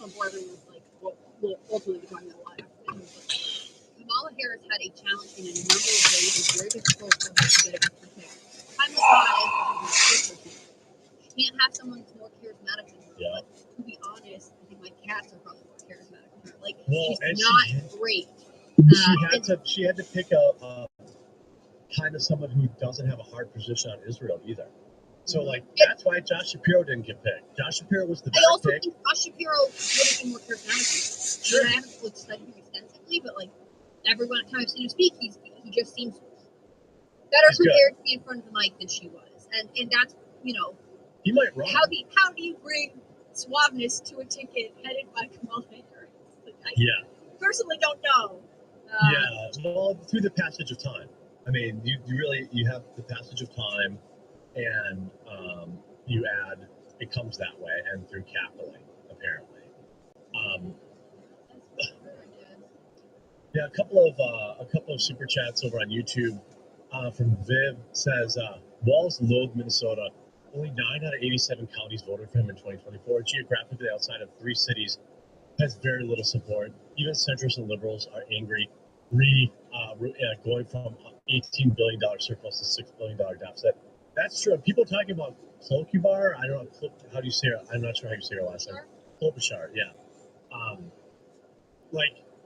before everyone was like, we'll ultimately be talking about a lot after this. Kamala Harris had a challenge in a number of ways. It's very difficult for her to get against her pick. I'm not as she can't have someone who's more charismatic than her. Yeah. But to be honest, I think my cats are probably more charismatic than her. Like, well, she's not great. She had to pick a kind of someone who doesn't have a hard position on Israel either. So, like, that's why Josh Shapiro didn't get picked. Josh Shapiro was the better pick. I also think Josh Shapiro would have been more charismatic. Sure. I haven't studied him extensively, but, like, everyone time I've seen him speak, he just seems better prepared to be in front of the mic than she was. And that's, you know, he might run. How do you bring suaveness to a ticket headed by Kamala Harris? Like, I personally don't know. Well, through the passage of time. I mean, you have the passage of time, and you add it comes that way, and through capillating, apparently. A couple of super chats over on YouTube from Viv says Walz loathed Minnesota. Only 9 out of 87 counties voted for him in 2024. Geographically outside of 3 cities, has very little support. Even centrists and liberals are angry. Going from $18 billion surplus to $6 billion deficit. That's true. People talking about Klobuchar. I don't know how do you say her. I'm not sure how you say her last name. Klobuchar. Yeah.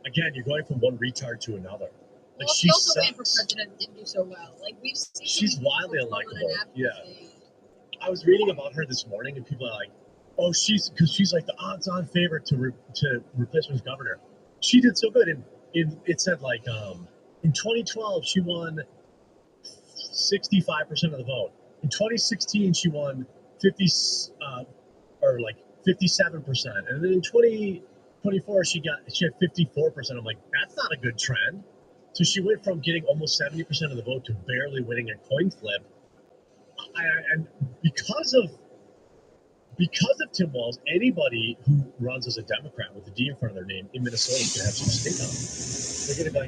Again, you're going from one retard to another. Like, well, she also ran for president, didn't do so well. Like, we've seen she's wildly unlikable. Yeah. I was reading about her this morning, and people are like, "Oh, she's like the odds-on favorite to replace her as governor." She did so good, and it said like in 2012 she won 65% of the vote. In 2016 she won 57%, and then in 2024 she had 54%. I'm like, that's not a good trend. So she went from getting almost 70% of the vote to barely winning a coin flip. And because of Tim Walz, anybody who runs as a Democrat with a D in front of their name in Minnesota is going to have some stink on them. They're going to be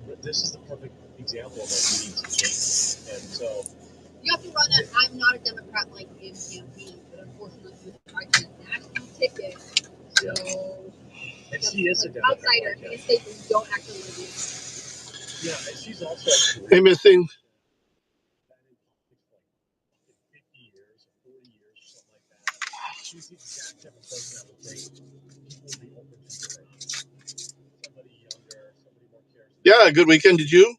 like, this is the perfect example of what we need to change. And so you have to run that I'm not a Democrat like in campaign, but unfortunately she was trying to national ticket. So and she is a Democrat. Outsider in a state where you don't actually live in. Yeah, and she's also missing. She's the exact type of person that would think people would be open to her. Somebody younger, somebody more charismatic. Yeah, good weekend. Did you? Again,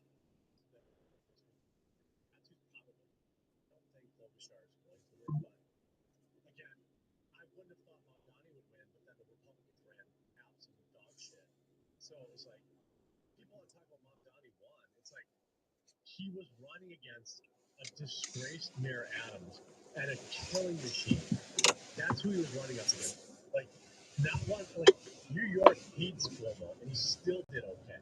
I wouldn't have thought Mamdani would win, but then the Republicans ran absolute dog shit. So it was like, people are talking about Mamdani won. It's like, he was running against a disgraced Mayor Adams and a killing machine. That's who he was running up against. Like, not one, like, New York hates Cuomo, and he still did okay.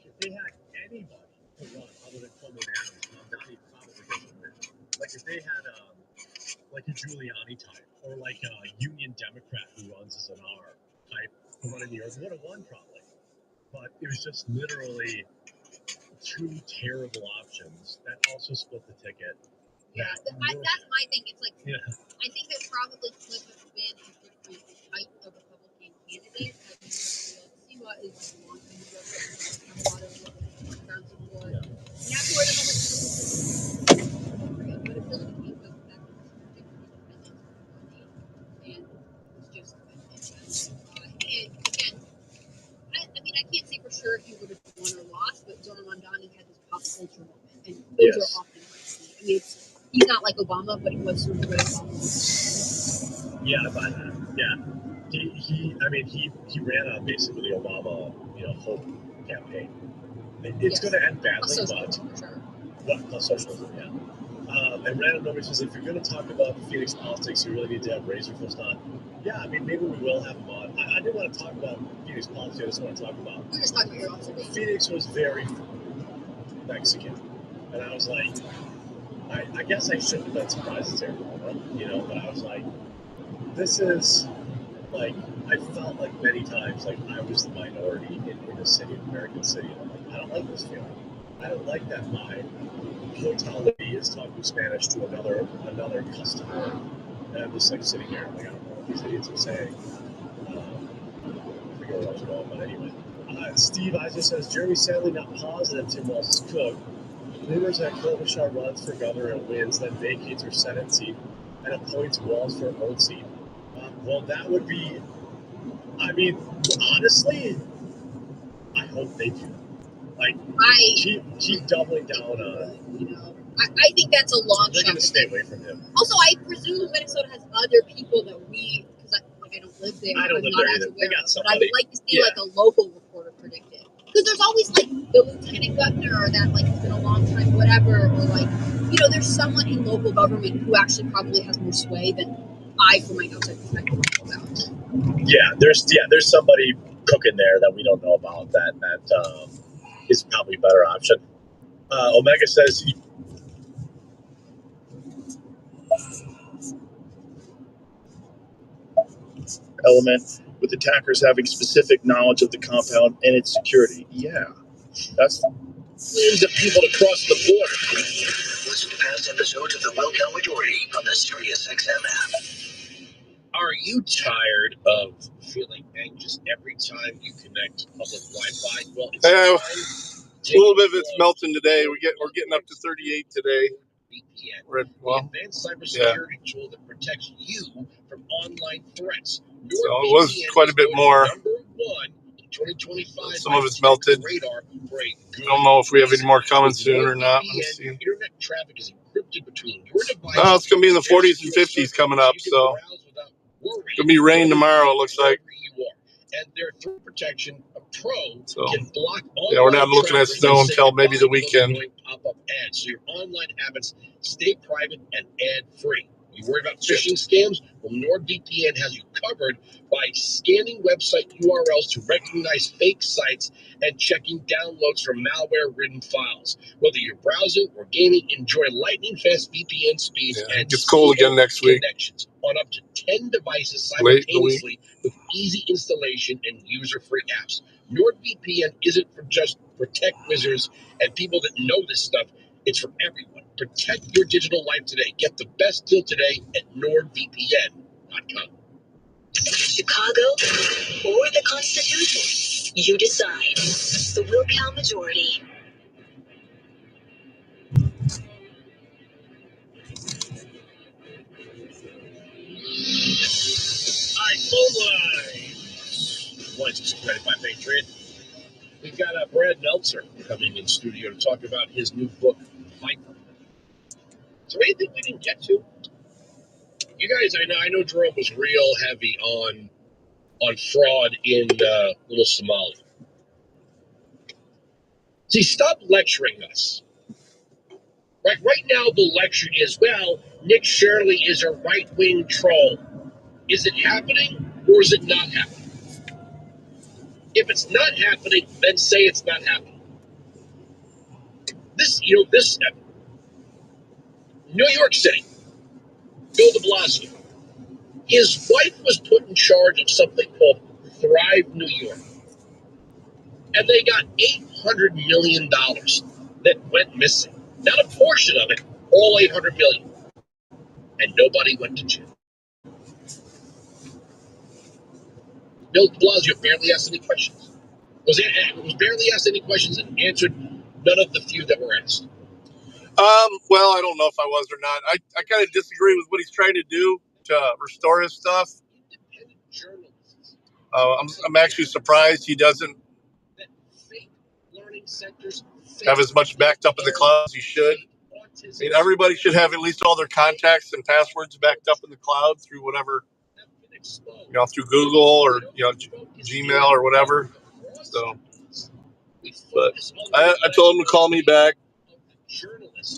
If they had anybody to run other than Cuomo and Adams, Mamdani probably doesn't win. Like, if they had, like a Giuliani type, or like a Union Democrat who runs as an R type to run in New York, would have won probably. But it was just literally 2 terrible options that also split the ticket. Yeah, that's my thing. It's like, I think there probably could have been a different type of Republican candidate. See what is like long-term a lot of background support. You have to worry about but it really became the fact that and it's just and again, I mean, I can't say for sure if he would have won or lost, but Zoran Mamdani had this pop culture moment, and those are often hard to see. I mean, he's not like Obama, but he was sort of what Obama was. Yeah, but he ran on basically the Obama, hope campaign. It's going to end badly, but plus socialism, and Random Number says, if you're going to talk about Phoenix politics, you really need to have Razorfist on. Yeah, I mean, maybe we will have him on. I didn't want to talk about Phoenix politics. I just want to talk about. We're just talking about Phoenix was very Mexican, and I was like, I guess I shouldn't have been surprised it's Arizona, but I was like, this is, like, I felt like many times like I was the minority in a city, an American city, and I'm like, I don't like this feeling. I don't like that my hotel is talking Spanish to another customer, and I'm just like sitting here, like, I don't know what these idiots are saying. where I was going, but anyway. Steve Eisen says, Jeremy sadly not positive Tim Walz is cooked. Rumors that Klobuchar runs for governor and wins, then vacates her Senate seat and appoints Walz for her own seat. Well, that would be, I mean, honestly, I hope they do. Like, keep doubling down on it. You know, I think that's a long shot. They're going to stay away from him. Also, I presume Minnesota has other people that we, because I don't live there. I don't live there either. They got but I somebody. would like to see like a local reporter predict it. Because there's always like the lieutenant governor, or that like it's been a long time, whatever, or like, you know, there's someone in local government who actually probably has more sway than I, from my outside perspective, know about. There's somebody cooking there that we don't know about that is probably a better option. Omega says element with attackers having specific knowledge of the compound and its security. Yeah, that's millions of people across the border. Listen to past episodes of the Will Count Majority on the SiriusXM app. Are you tired of feeling anxious every time you connect to public Wi-Fi? Well, it's a little bit of it's melting today. We're getting up to 38 today. VPN, Well, the advanced cybersecurity tool that protects you from online threats. So it was quite a bit more. Number one in 2025. Some of it's melted. Radar for a good I don't know if we have any more coming soon or not. Let me see. Internet traffic is encrypted between your device. Oh, it's going to be in the 40s and 50s coming up. So it's going to be rain tomorrow, it looks like. And their threat protection, a pro, So, can block all. yeah, we're not looking at snow until maybe the weekend. Pop-up ads, so your online habits stay private and ad-free. You worry about phishing scams? Well, NordVPN has you covered by scanning website URLs to recognize fake sites and checking downloads from malware-ridden files. Whether you're browsing or gaming, enjoy lightning-fast VPN speeds and it's cold again next week. Connections on up to 10 devices simultaneously with easy installation and user-free apps. NordVPN isn't for tech wizards and people that know this stuff. It's for everyone. Protect your digital life today. Get the best deal today at NordVPN.com. Chicago or the Constitution? You decide. The Will Count Majority. Phone line. Once it's ready by Patriot. We've got Brad Meltzer coming in studio to talk about his new book, Viper. Is there anything we didn't get to? You guys, I know Jerome was real heavy on fraud in Little Somalia. See, stop lecturing us. Right now, the lecture is, well, Nick Shirley is a right-wing troll. Is it happening or is it not happening? If it's not happening, then say it's not happening. This New York City, Bill de Blasio, his wife was put in charge of something called Thrive New York. And they got $800 million that went missing. Not a portion of it, all $800 million. And nobody went to jail. Bill de Blasio barely asked any questions. Was barely asked any questions and answered none of the few that were asked. Well, I don't know if I was or not. I kind of disagree with what he's trying to do to restore his stuff. Independent journalists. I'm actually surprised he doesn't have as much backed up in the cloud as he should. I mean, everybody should have at least all their contacts and passwords backed up in the cloud through whatever, through Google or, Gmail or whatever. So, but I told him to call me back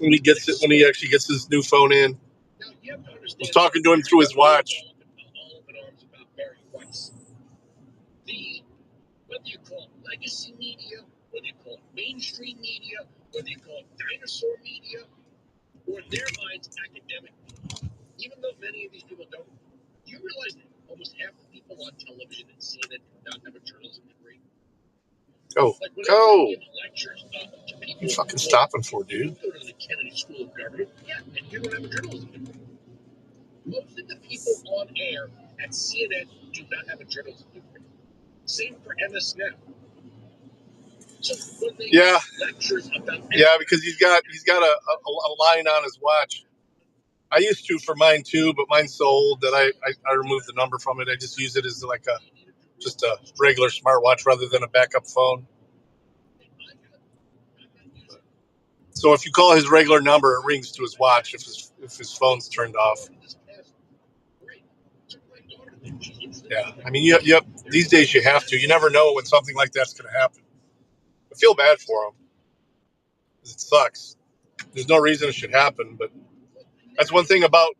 when he actually gets his new phone in. I was talking to him through his watch. Whether you call it legacy media, whether you call it mainstream media, whether you call it dinosaur media, or in their minds, academic media. Even though many of these people don't, do you realize that almost half the people on television and CNN do not have a journalism degree? Go. Lectures to people, What are you fucking stopping for, dude? You go to the Kennedy School of Government, and you don't have a journalism degree. Most of the people on air at CNN do not have a journalism degree. Same for MSNet. So when they Yeah. lectures about Yeah, because he's got a line on his watch. I used to for mine too, but mine's so old that I removed the number from it. I just use it as like just a regular smartwatch rather than a backup phone. So if you call his regular number, it rings to his watch if his phone's turned off. Yeah, I mean, yep. These days you have to. You never know when something like that's going to happen. I feel bad for him. It sucks. There's no reason it should happen, but that's one thing about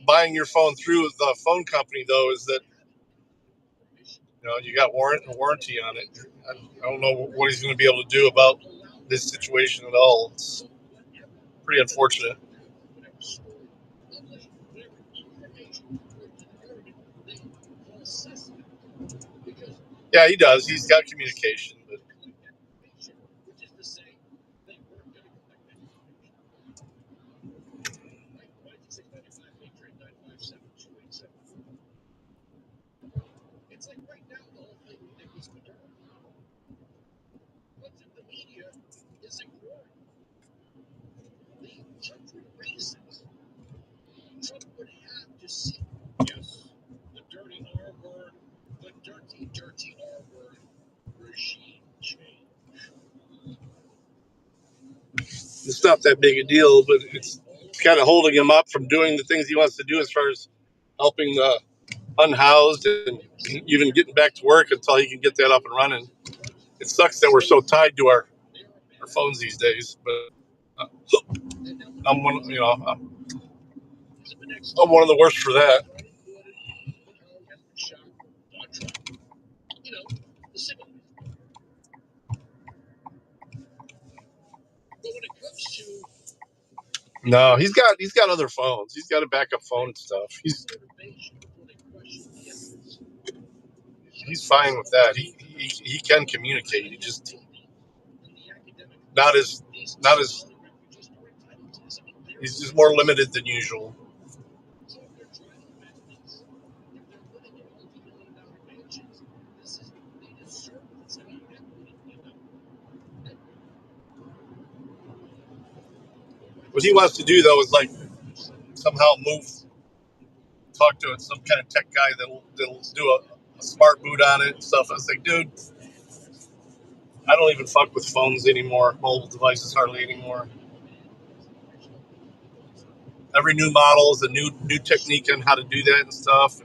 buying your phone through the phone company, though, is that you got warranty on it. I don't know what he's going to be able to do about this situation at all. It's pretty unfortunate. Yeah, he does. He's got communication, but it's like right now the whole thing with Nicholas Maduro. What's in the media is ignored. The country races. Trump would have to see, yes, the dirty R word, the dirty, dirty R word, regime change. it's not that big a deal, but it's kind of holding him up from doing the things he wants to do as far as helping the unhoused and even getting back to work until he can get that up and running. It sucks that we're so tied to our phones these days, but I'm one, I'm one of the worst for that. No, he's got other phones. He's got a backup phone and stuff. He's fine with that. He can communicate. He just not as he's just more limited than usual. What he wants to do though is like somehow talk to some kind of tech guy that'll do a smart boot on it and stuff. I was like, dude, I don't even fuck with phones anymore, mobile devices hardly anymore. Every new model is a new technique on how to do that and stuff.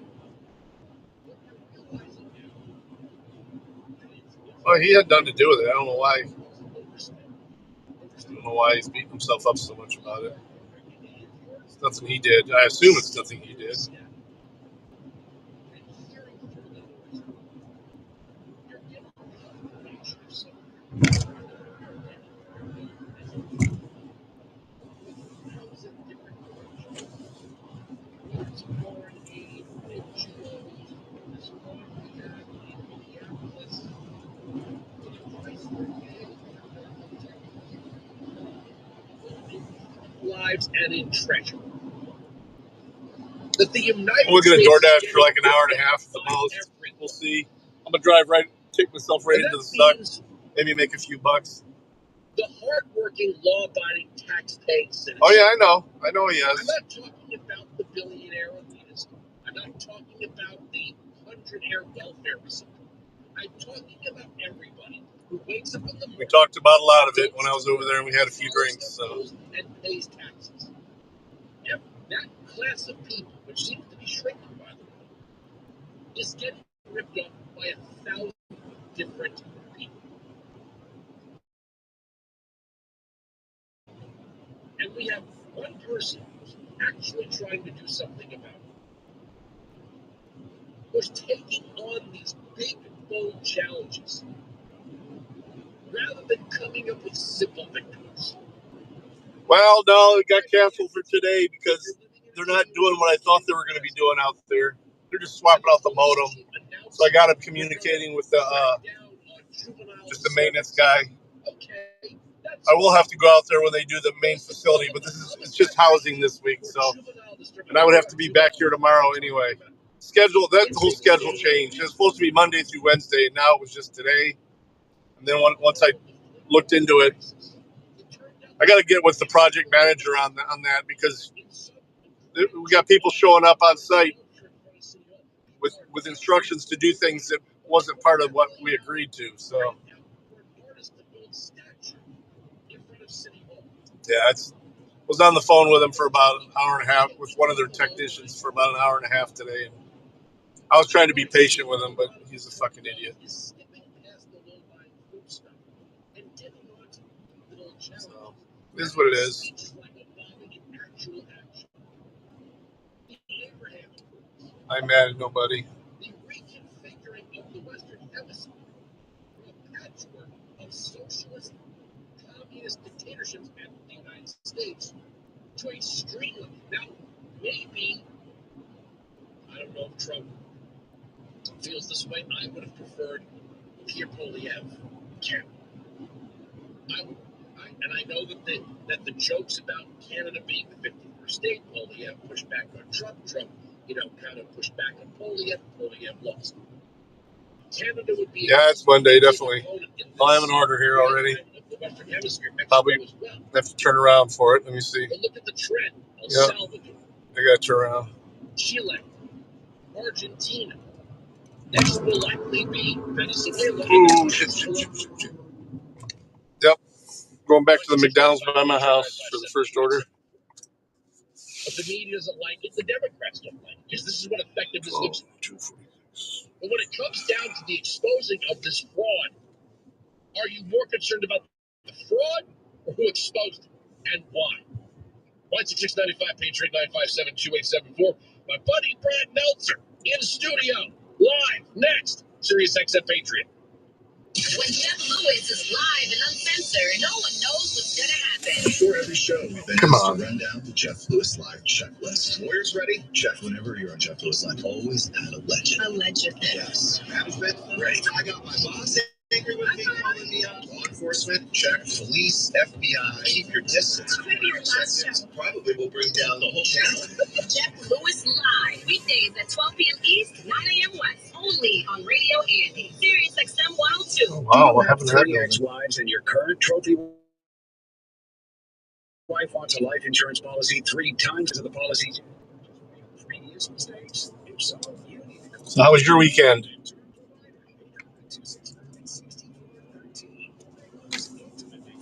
Well, he had nothing to do with it. I don't know why he's beating himself up so much about it. It's nothing he did. I assume it's nothing he did. Lives and in treasure. That the United We're going to DoorDash for like an hour and a half at the most. We'll see. I'm going to drive take myself right into the suck. Maybe make a few bucks. The hardworking, law-abiding, tax-paying citizen. Oh, yeah, I know he is. I'm not talking about the billionaire elitist. I'm not talking about the 100-air welfare recipient. I'm talking about everybody who wakes up in the morning. We talked about a lot of it when I was over there and we had a few drinks. So. And pays taxes. Yep, that class of people, which seems to be shrinking, by the way, is getting ripped off by 1,000 different people. And we have one person who's actually trying to do something about it. Who's taking on these big, bold challenges rather than coming up with simple victories. Well, no, it got canceled for today because they're not doing what I thought they were going to be doing out there. They're just swapping out the modem. So I got him communicating with just the maintenance guy. I will have to go out there when they do the main facility, but it's just housing this week. So, and I would have to be back here tomorrow anyway. schedule, that whole schedule changed. It was supposed to be Monday through Wednesday, and now it was just today. And then once I looked into it, I got to get with the project manager on that because we got people showing up on site with instructions to do things that wasn't part of what we agreed to. So yeah, was on the phone with him for about an hour and a half with one of their technicians for about an hour and a half today. And I was trying to be patient with him, but he's a fucking idiot. So, it is what it is. I'm mad at nobody. The reconfiguring of the Western Hemisphere from a patchwork of socialist, communist dictatorships and the United States to a streamline. Now, maybe, I don't know if Trump feels this way. I would have preferred Pierre Polyev. And I know that the jokes about Canada being the 51st state, Polyev pushed back on Trump. Trump, kind of pushed back on Polyev. Polyev lost. Canada would be. Yeah, it's Monday, definitely. I'll have an order here already. Probably have to turn around for it. Let me see. But look at the trend. El Salvador. I got to turn around. Chile, Argentina. Next will likely be Venezuela. Ooh, shit. Yep. Going back to the McDonald's by my house for the first order. But the media doesn't like it. The Democrats don't like it because this is what effectiveness looks like. But when it comes down to the exposing of this fraud, are you more concerned about the fraud or who exposed it and why? 16695 Patriot 957-2874. My buddy Brad Meltzer in studio live next. Sirius XM Patriot. When Jeff Lewis is live and uncensored, no one knows what's going to happen. Before every show, we've been asked to run down the Jeff Lewis Live checklist. Lawyers ready? Jeff, whenever you're on Jeff Lewis Live, always add a legend. A legend. Yes. Management, ready. I got my boss angry with me, calling me out. Law enforcement, check. Police, FBI, keep your distance. Maybe your last show. Probably will bring down the whole channel. Jeff Lewis Live, weekdays at 12 p.m. East, 9 a.m. West, only on Radio Andy, Sirius XM 102. Oh, wow, what happened to that? Lives in your current trophy wife wants a life insurance policy 3 times of the policy. Previous mistakes. So how was your weekend?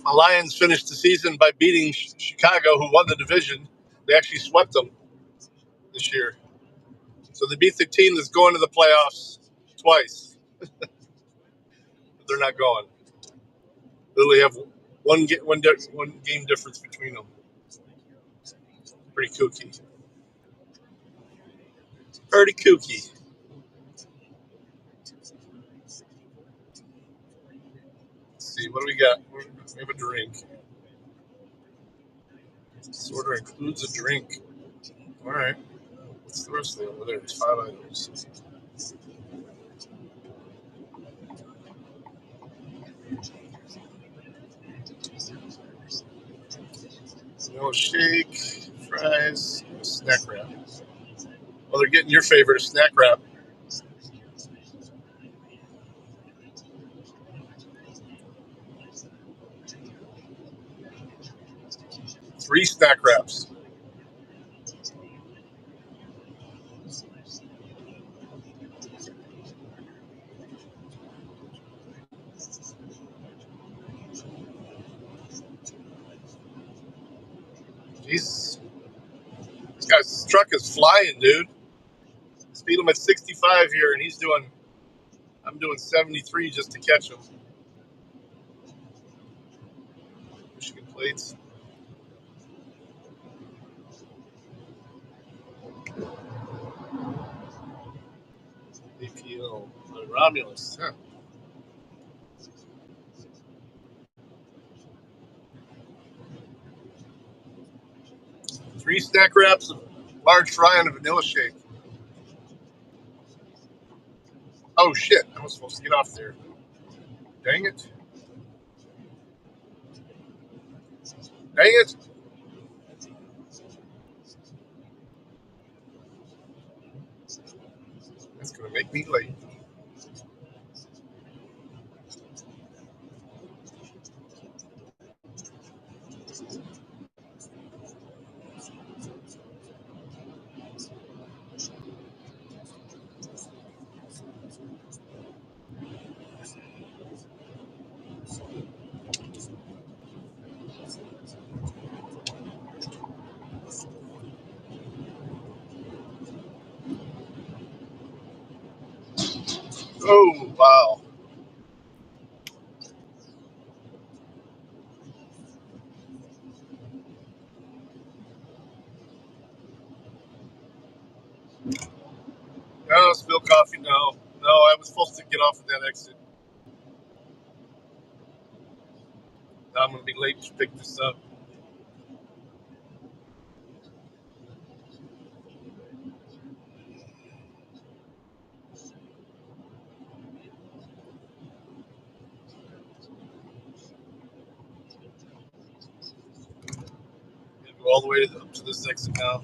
My Lions finished the season by beating Chicago, who won the division. They actually swept them this year. So they beat the team that's going to the playoffs twice. But they're not going. They literally have one game difference between them. Pretty kooky. Pretty kooky. Let's see, what do we got? We have a drink. This order includes a drink. All right. What's the rest of it over there? It's 5 items. Vanilla shake, fries, snack wrap. Well, they're getting your favorite, a snack wrap. Three snack wraps. Jesus. This guy's truck is flying, dude. Speed limit 65 here, and I'm doing 73 just to catch him. Michigan plates. APL. Romulus. Huh. Three snack wraps, a large fry, and a vanilla shake. Oh, shit. I was supposed to get off there. Dang it. Dang it. going to make me late. Oh, wow. No, spill coffee, no. No, I was supposed to get off of that exit. Now I'm going to be late to pick this up. Go all the way up to this exit now.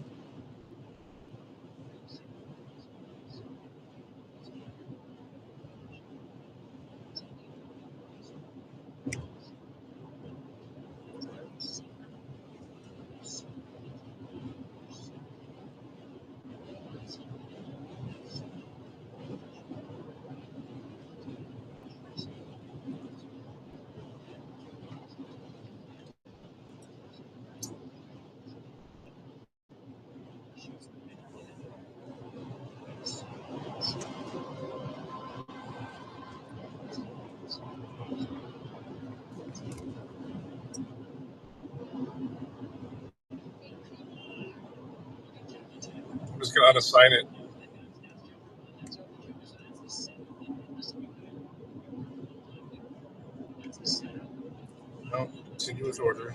I'm just going to unassign it. No, continue with order.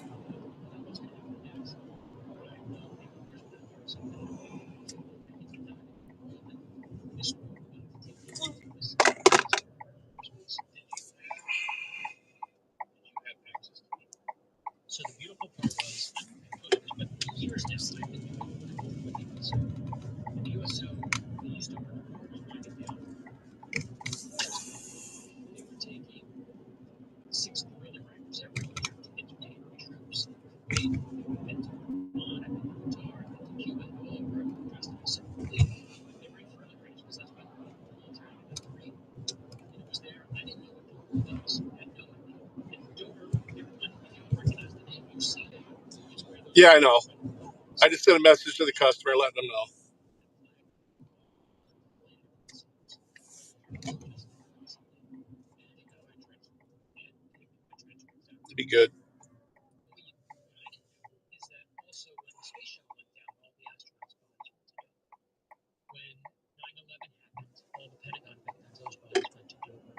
So the beautiful part was, years now, I've been doing this. In the USO, we used to work winding down. They were taking 6 thriller writers every year to entertain our troops. They went to Oman, and then Qatar, and then to Cuba, and all over dressed in a simple thing. They bring thriller writers because that's what the military had to read. And it was there. I didn't know what Dover was. I had no idea. And Dover, everyone, if you recognize the name, you see it. It's where those Yeah, I know. I just sent a message to the customer letting them know. To be good. Is that also when the space shuttle went down, all the astronauts' bodies went together. When 9/11 happened, all the Pentagon victims, those bodies went to Dover.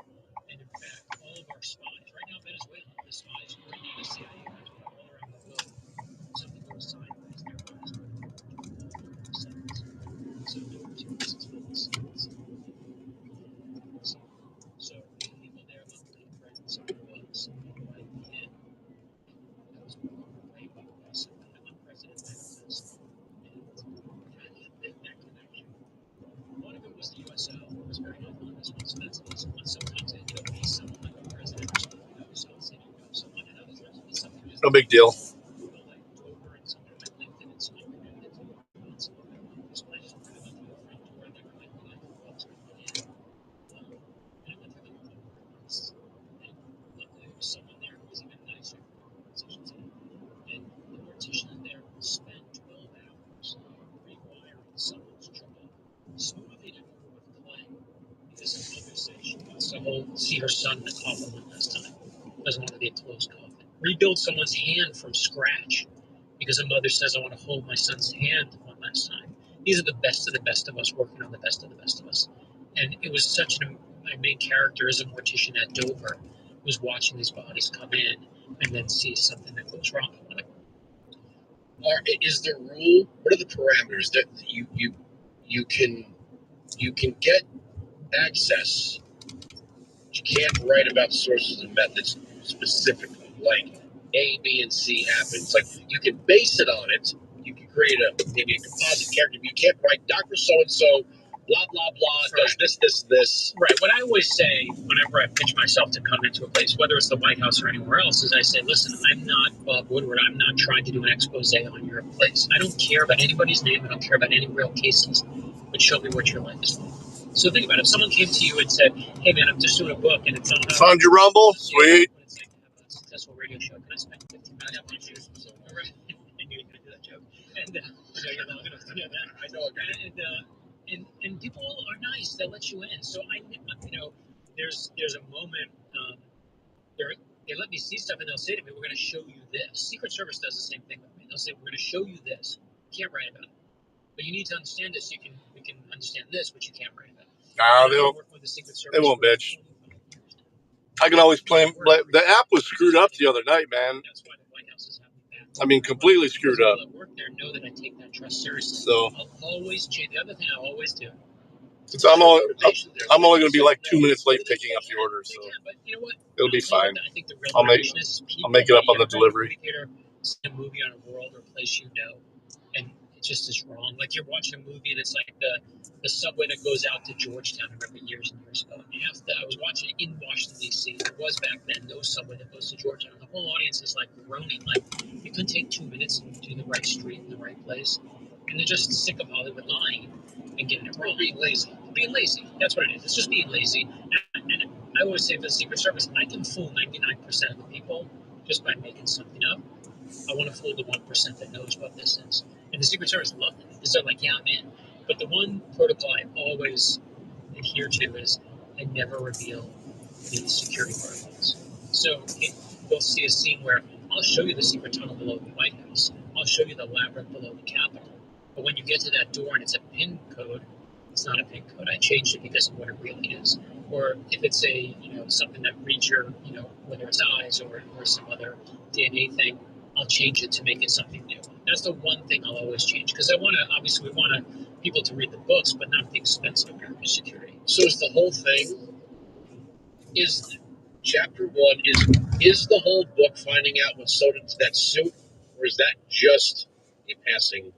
And in fact, all of our spies, right now Venezuela, the spies who right now the CIA has all around the globe, something goes sideways, their bodies go to Dover. So Dover's places full of secrets. So people there luckily friends someone was right at the end. That was way awesome. And unprecedented access. And how do you make that connection? One of it was the USO. It was very helpful in this one. So that's an easy one. Sometimes it will be someone like a president or something who knows something, who knows someone, and other times it'll be something just No big deal. like Dover and someone might live in and someone could do it. This place just put it on the front door and never let me in. Walks quickly in. And I went through the whole thing once. And luckily there was someone there who was even nicer for the morticians. And the morticians there will spend 12 hours rewiring someone's jaw, smoothing it over with clay. Because a mother says she wants to see her son in the coffin one last time. Doesn't want to be a closed coffin. Rebuild someone's hand from scratch. Because a mother says, I want to hold my son's hand one last time. These are the best of us working on the best of the best of us. And it was such my main character as a mortician at Dover was watching these bodies come in and then see something that goes wrong. Is there rule? What are the parameters that you can get access? You can't write about sources and methods specifically, like A, B, and C happens. Like you can base it on it. You can create maybe a composite character, but you can't write Dr. So and so blah, blah, blah, does this. Right. What I always say whenever I pitch myself to come into a place, whether it's the White House or anywhere else, is I say, listen, I'm not Bob Woodward. I'm not trying to do an expose on your place. I don't care about anybody's name. I don't care about any real cases, but show me what your life is like. So think about it. If someone came to you and said, hey, man, I'm just doing a book and it's on Found your Rumble? Sweet. It's like to have a successful radio show. Can I spend 15 minutes on you? So, all right. I knew you were going to do that joke. And you're long enough to know that. I know a guy. And people are nice. They'll let you in. So there's a moment. They let me see stuff, and they'll say to me, "We're going to show you this." Secret Service does the same thing with me. They'll say, "We're going to show you this. You can't write about it, but you need to understand this. We can understand this, but you can't write about it." Nah, they won't bitch. I can always blame. The app was screwed up the other night, man. That's why the White House is having me back. I mean, completely screwed up. People that work there know that I take that trust seriously. So I'll always change. The other thing I'll always do. I'm only going to be like 2 minutes late picking up the order, so But you know what? it'll be fine. I think the real I'll make it up on the delivery. See a movie on a world or place you know, and it just is wrong. Like you're watching a movie and it's like the subway that goes out to Georgetown. I remember years and years ago. I was watching it in Washington D.C. There was back then no subway that goes to Georgetown. The whole audience is like groaning, like you can take 2 minutes and do the right street in the right place, and they're just sick of Hollywood lying and getting it wrong. Being lazy. Being lazy. That's what it is. It's just being lazy. And I always say for the Secret Service, I can fool 99% of the people just by making something up. I want to fool the 1% that knows what this is. And the Secret Service love it because they're like, yeah, I'm in. But the one protocol I always adhere to is I never reveal the security protocols. So you'll see a scene where I'll show you the secret tunnel below the White House. I'll show you the labyrinth below the Capitol. But when you get to that door and it's a PIN code, it's not a PIN code. I changed it because of what it really is. Or if it's a something that reads your whether it's eyes or some other DNA thing, I'll change it to make it something new. That's the one thing I'll always change because we want people to read the books, but not at the expense of American security. So is the whole thing? Is chapter 1 is the whole book finding out what's sewed into that suit, or is that just a passing?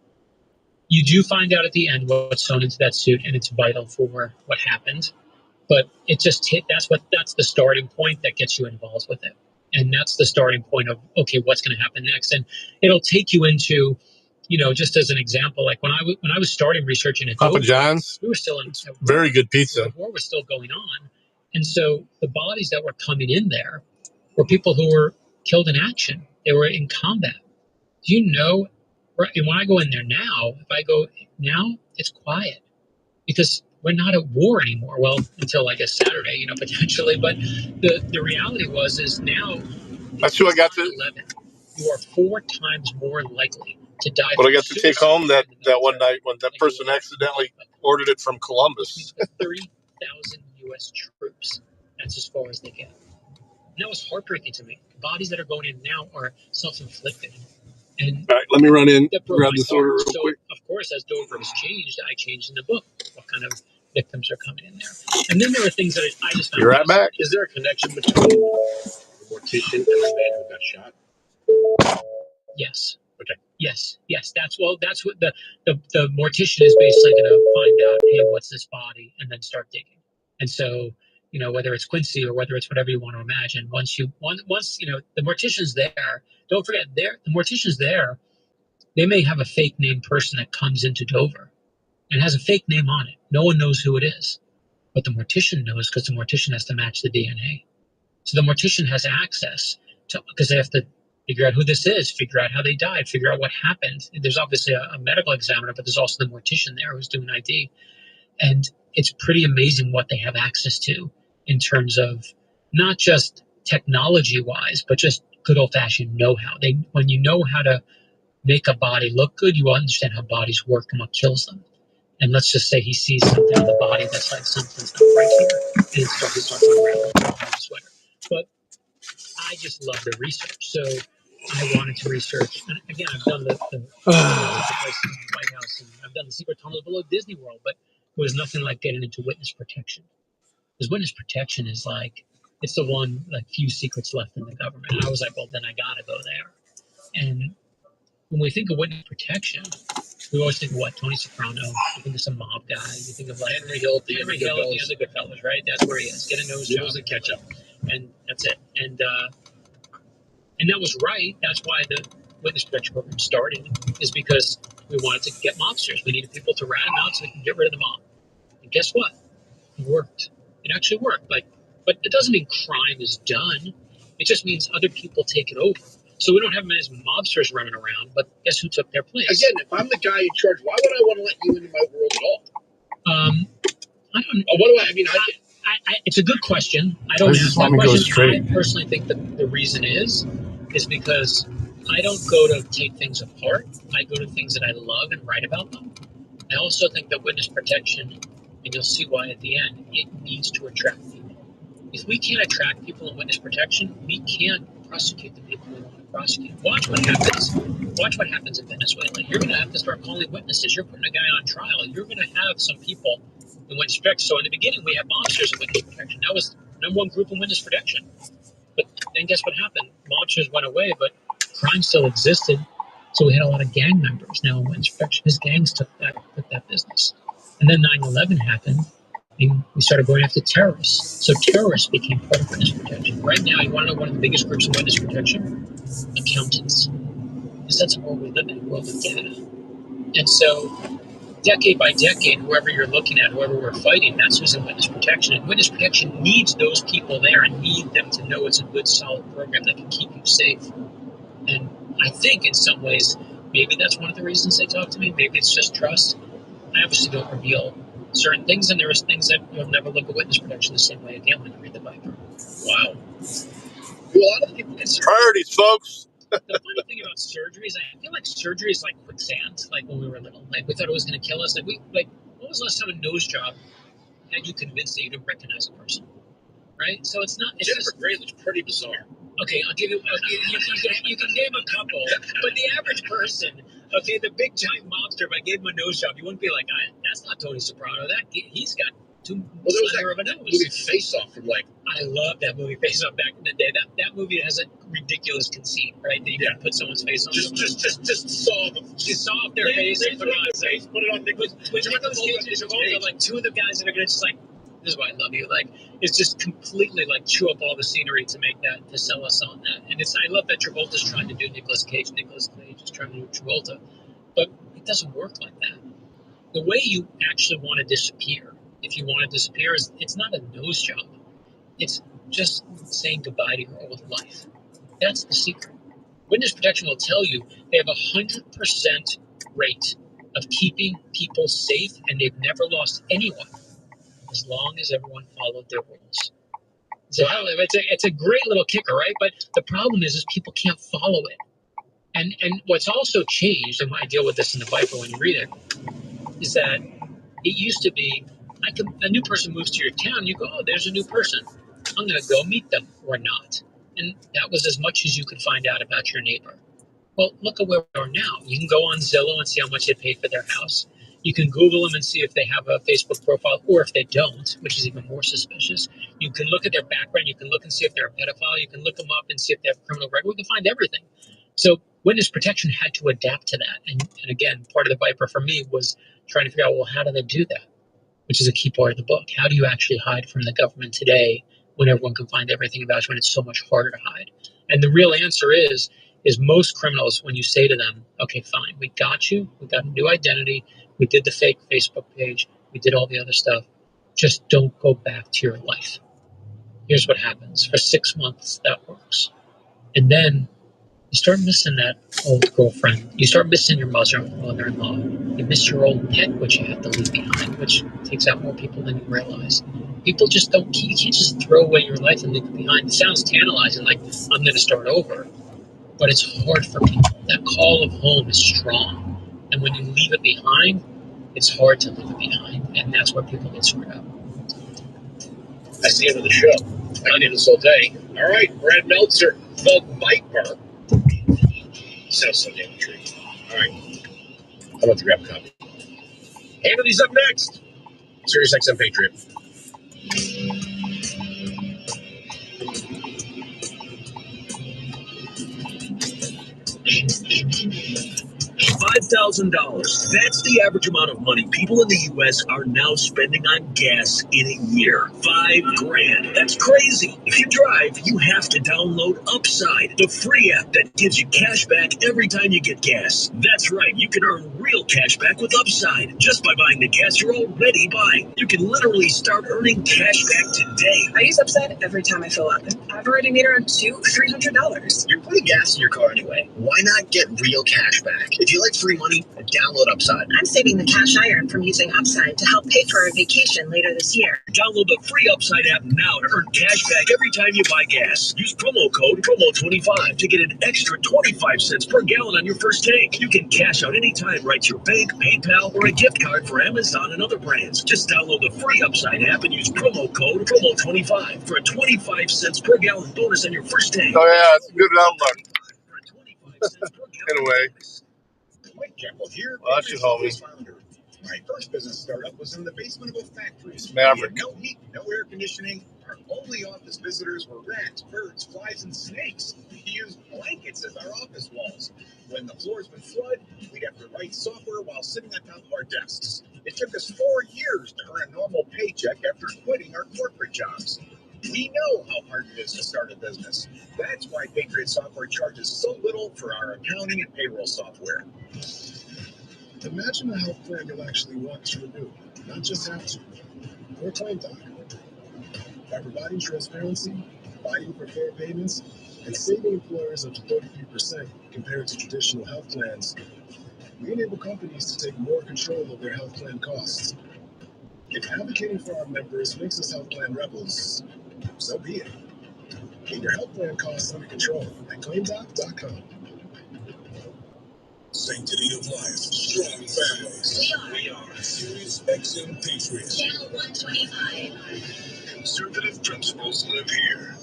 You do find out at the end what's sewn into that suit, and it's vital for what happened. But it just that's the starting point that gets you involved with it. And that's the starting point of, okay, what's going to happen next? And it'll take you into, just as an example, like when I was starting researching it, Papa John's, we were still in very good pizza. The war was still going on. And so the bodies that were coming in there were people who were killed in action. They were in combat. Do you know? And when I go in there now, it's quiet because we're not at war anymore. Well, until I guess Saturday, potentially. But the reality is now. That's who I got to. 11, you are 4 times more likely to die. But I got to take home that one night when that person accidentally ordered it from Columbus. 30,000 U.S. troops. That's as far as they get. And that was heartbreaking to me. Bodies that are going in now are self-inflicted. And all right, let me run in, grab this order real quick. Of course, as Dover has changed, I changed in the book what kind of victims are coming in there. And then there are things that I just found. You're right back. Is there a connection between the mortician and the man who got shot? Yes. Okay. Yes. That's what the mortician is basically going to find out. Hey, what's this body? And then start digging. And so, whether it's Quincy or whether it's whatever you want to imagine, once the mortician's there, don't forget the mortician's there. They may have a fake name person that comes into Dover and has a fake name on it. No one knows who it is, but the mortician knows because the mortician has to match the DNA. So the mortician has access to, because they have to figure out who this is, figure out how they died, figure out what happened. There's obviously a medical examiner, but there's also the mortician there who's doing ID. And it's pretty amazing what they have access to in terms of not just technology-wise, but just good old-fashioned know-how. When you know how to make a body look good, you understand how bodies work and what kills them. And let's just say he sees something on the body that's like something's not right here, and he starts unraveling the sweater. But I just love the research, so I wanted to research. And again, I've done the places in the White House, and I've done the secret tunnels below Disney World, but it was nothing like getting into witness protection. Because witness protection is like, it's the one, like, few secrets left in the government. And I was like, well, then I got to go there. And when we think of witness protection, we always think of what? Tony Soprano. You think of some mob guy. You think of like Henry Hill at the Henry end of Hill at the end of Goodfellas, right? That's where he is. Get a nose job and catch up, and that's it. And that was right. That's why the witness protection program started, is because we wanted to get mobsters. We needed people to rat them out so we can get rid of the mob. And guess what? It worked. It actually worked. But it doesn't mean crime is done. It just means other people take it over. So we don't have as mobsters running around, but guess who took their place? Again, if I'm the guy in charge, why would I want to let you into my world at all? I don't. What do I mean? It's a good question. I don't ask that question. I personally think that the reason is because I don't go to take things apart. I go to things that I love and write about them. I also think that witness protection, and you'll see why at the end, it needs to attract people. If we can't attract people in witness protection, we can't prosecute the people we want to prosecute. Watch what happens. Watch what happens in Venezuela. You're going to have to start calling witnesses. You're putting a guy on trial. You're going to have some people in witness protection. So in the beginning, we had mobsters in witness protection. That was the number one group in witness protection. But then guess what happened? Mobsters went away, but crime still existed. So we had a lot of gang members now in witness protection. His gangs took that business. And then 9/11 happened. And we started going after terrorists. So terrorists became part of witness protection. Right now, you want to know one of the biggest groups in witness protection? Accountants. Because that's the world we live in, a world of data. And so, decade by decade, whoever you're looking at, whoever we're fighting, that's who's in witness protection. And witness protection needs those people there and need them to know it's a good, solid program that can keep you safe. And I think in some ways, maybe that's one of the reasons they talk to me. Maybe it's just trust. I obviously don't reveal certain things, and there are things that you'll never look at witness protection the same way again when you read the Bible. Wow. Do a lot of people get Priorities, folks. The funny thing about surgery is I feel like surgery is like quicksand, like when we were little. Like we thought it was going to kill us. When was the last time a nose job had you convinced that you didn't recognize a person? Right? So it's not. It's Jennifer just, Grey looks pretty bizarre. Okay, you can name a couple, but the average person, okay, the big giant mobster, if I gave him a nose job, you wouldn't be like, that's not Tony Soprano. He's got too slender of a nose. Movie Face Off from I love that movie Face Off back in the day. That movie has a ridiculous conceit, right? That you can put someone's face on. Just saw them. She saw off their face and put it on their face. Put it on. With Nicolas Cage and Travolta, like two of the guys that are gonna just like, this is why I love you. Like, it's just completely like chew up all the scenery to make that, to sell us on that. And I love that Travolta's trying to do Nicolas Cage. Nicolas Cage is trying to do Travolta, but it doesn't work like that. The way you actually want to disappear, if you want to disappear, is it's not a nose job. It's just saying goodbye to your old life. That's the secret. Witness protection will tell you they have 100% rate of keeping people safe, and they've never lost anyone, as long as everyone followed their rules. So it's a great little kicker, right? But the problem is people can't follow it. And what's also changed, and I deal with this in the Bible when you read it, is that it used to be, a new person moves to your town, you go, oh, there's a new person. I'm going to go meet them, or not. And that was as much as you could find out about your neighbor. Well, look at where we are now. You can go on Zillow and see how much they paid for their house. You can Google them and see if they have a Facebook profile, or if they don't, which is even more suspicious. You can look at their background. You can look and see if they're a pedophile. You can look them up and see if they have a criminal record. We can find everything. So witness protection had to adapt to that. And again, part of the Viper for me was trying to figure out, well, how do they do that? Which is a key part of the book. How do you actually hide from the government today when everyone can find everything about you and it's so much harder to hide? And the real answer is most criminals, when you say to them, okay, fine, we got you. We got a new identity. We did the fake Facebook page. We did all the other stuff. Just don't go back to your life. Here's what happens. For 6 months, that works. And then you start missing that old girlfriend. You start missing your mother-in-law. You miss your old pet, which you have to leave behind, which takes out more people than you realize. People just you can't just throw away your life and leave it behind. It sounds tantalizing, like I'm going to start over, but it's hard for people. That call of home is strong. And when you leave it behind, it's hard to leave it behind. And that's where people get screwed up. That's the end of the show. I did this all day. All right, Brad Meltzer, the Viper. Sounds so damn true. All right. How about the grab copy? Anthony's up next. Sirius XM Patriot. $5,000. That's the average amount of money people in the U.S. are now spending on gas in a year. $5,000. That's crazy. If you drive, you have to download Upside, the free app that gives you cash back every time you get gas. That's right, you can earn real cash back with Upside just by buying the gas you're already buying. You can literally start earning cash back today. I use Upside every time I fill up. I've already made around $200-$300. You're putting gas in your car anyway. Why not get real cash back? If you like free money, download Upside. I'm saving the cash I earn from using Upside to help pay for a vacation later this year. Download the free Upside app now to earn cash back every time you buy gas. Use promo code PROMO25 to get an extra 25 cents per gallon on your first tank. You can cash out anytime right to your bank, PayPal, or a gift card for Amazon and other brands. Just download the free Upside app and use promo code PROMO25 for a 25 cents per gallon bonus on your first tank. Oh yeah, it's a good outlook. For a 25 cents per gallon Anyway. bonus. Mike Jekyll here. Well, that's your homie. Founder. My first business startup was in the basement of a factory. Maverick. No heat, no air conditioning. Our only office visitors were rats, birds, flies, and snakes. We used blankets as our office walls. When the floors would flood, we'd have to write software while sitting on top of our desks. It took us 4 years to earn a normal paycheck after quitting our corporate jobs. We know how hard it is to start a business. That's why Patriot Software charges so little for our accounting and payroll software. Imagine a health plan you'll actually want to renew, not just have to. Or claim doc. By providing transparency, fighting for fair payments, and saving employers up to 33% compared to traditional health plans, we enable companies to take more control of their health plan costs. If advocating for our members makes us health plan rebels, so be it. Get your health plan costs under control at claimdoc.com. Sanctity of life, strong families. We are Sirius XM Patriots. Channel 125. Conservative principles live here.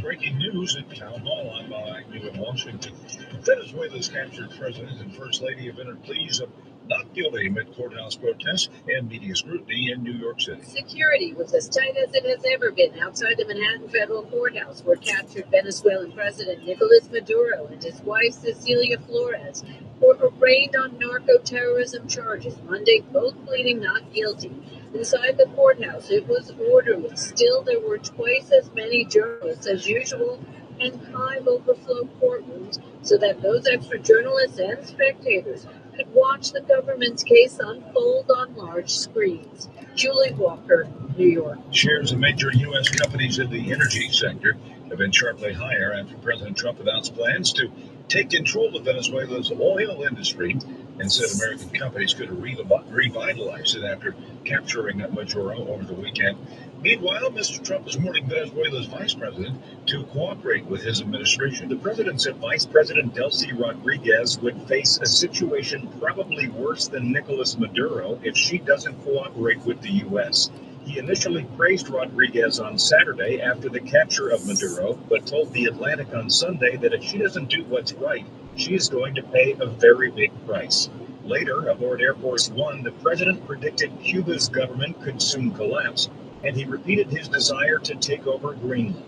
Breaking news at Town Hall. I'm active in Washington. Venezuela's captured president and first lady have entered pleas of not guilty amid courthouse protests and media scrutiny in New York City. Security was as tight as it has ever been outside the Manhattan Federal Courthouse, where captured Venezuelan President Nicolas Maduro and his wife Cecilia Flores were arraigned on narco-terrorism charges Monday, both pleading not guilty. Inside the courthouse, it was orderly. Still, there were twice as many journalists as usual and 5 overflow courtrooms so that those extra journalists and spectators could watch the government's case unfold on large screens. Julie Walker, New York. Shares of major U.S. companies in the energy sector have been sharply higher after President Trump announced plans to take control of Venezuela's oil industry and said American companies could revitalize it after capturing Maduro over the weekend. Meanwhile, Mr. Trump is warning Venezuela's vice president to cooperate with his administration. The president said Vice President Delcy Rodriguez would face a situation probably worse than Nicolas Maduro if she doesn't cooperate with the U.S. He initially praised Rodriguez on Saturday after the capture of Maduro, but told The Atlantic on Sunday that if she doesn't do what's right, she is going to pay a very big price. Later, aboard Air Force One, the president predicted Cuba's government could soon collapse, and he repeated his desire to take over Greenland.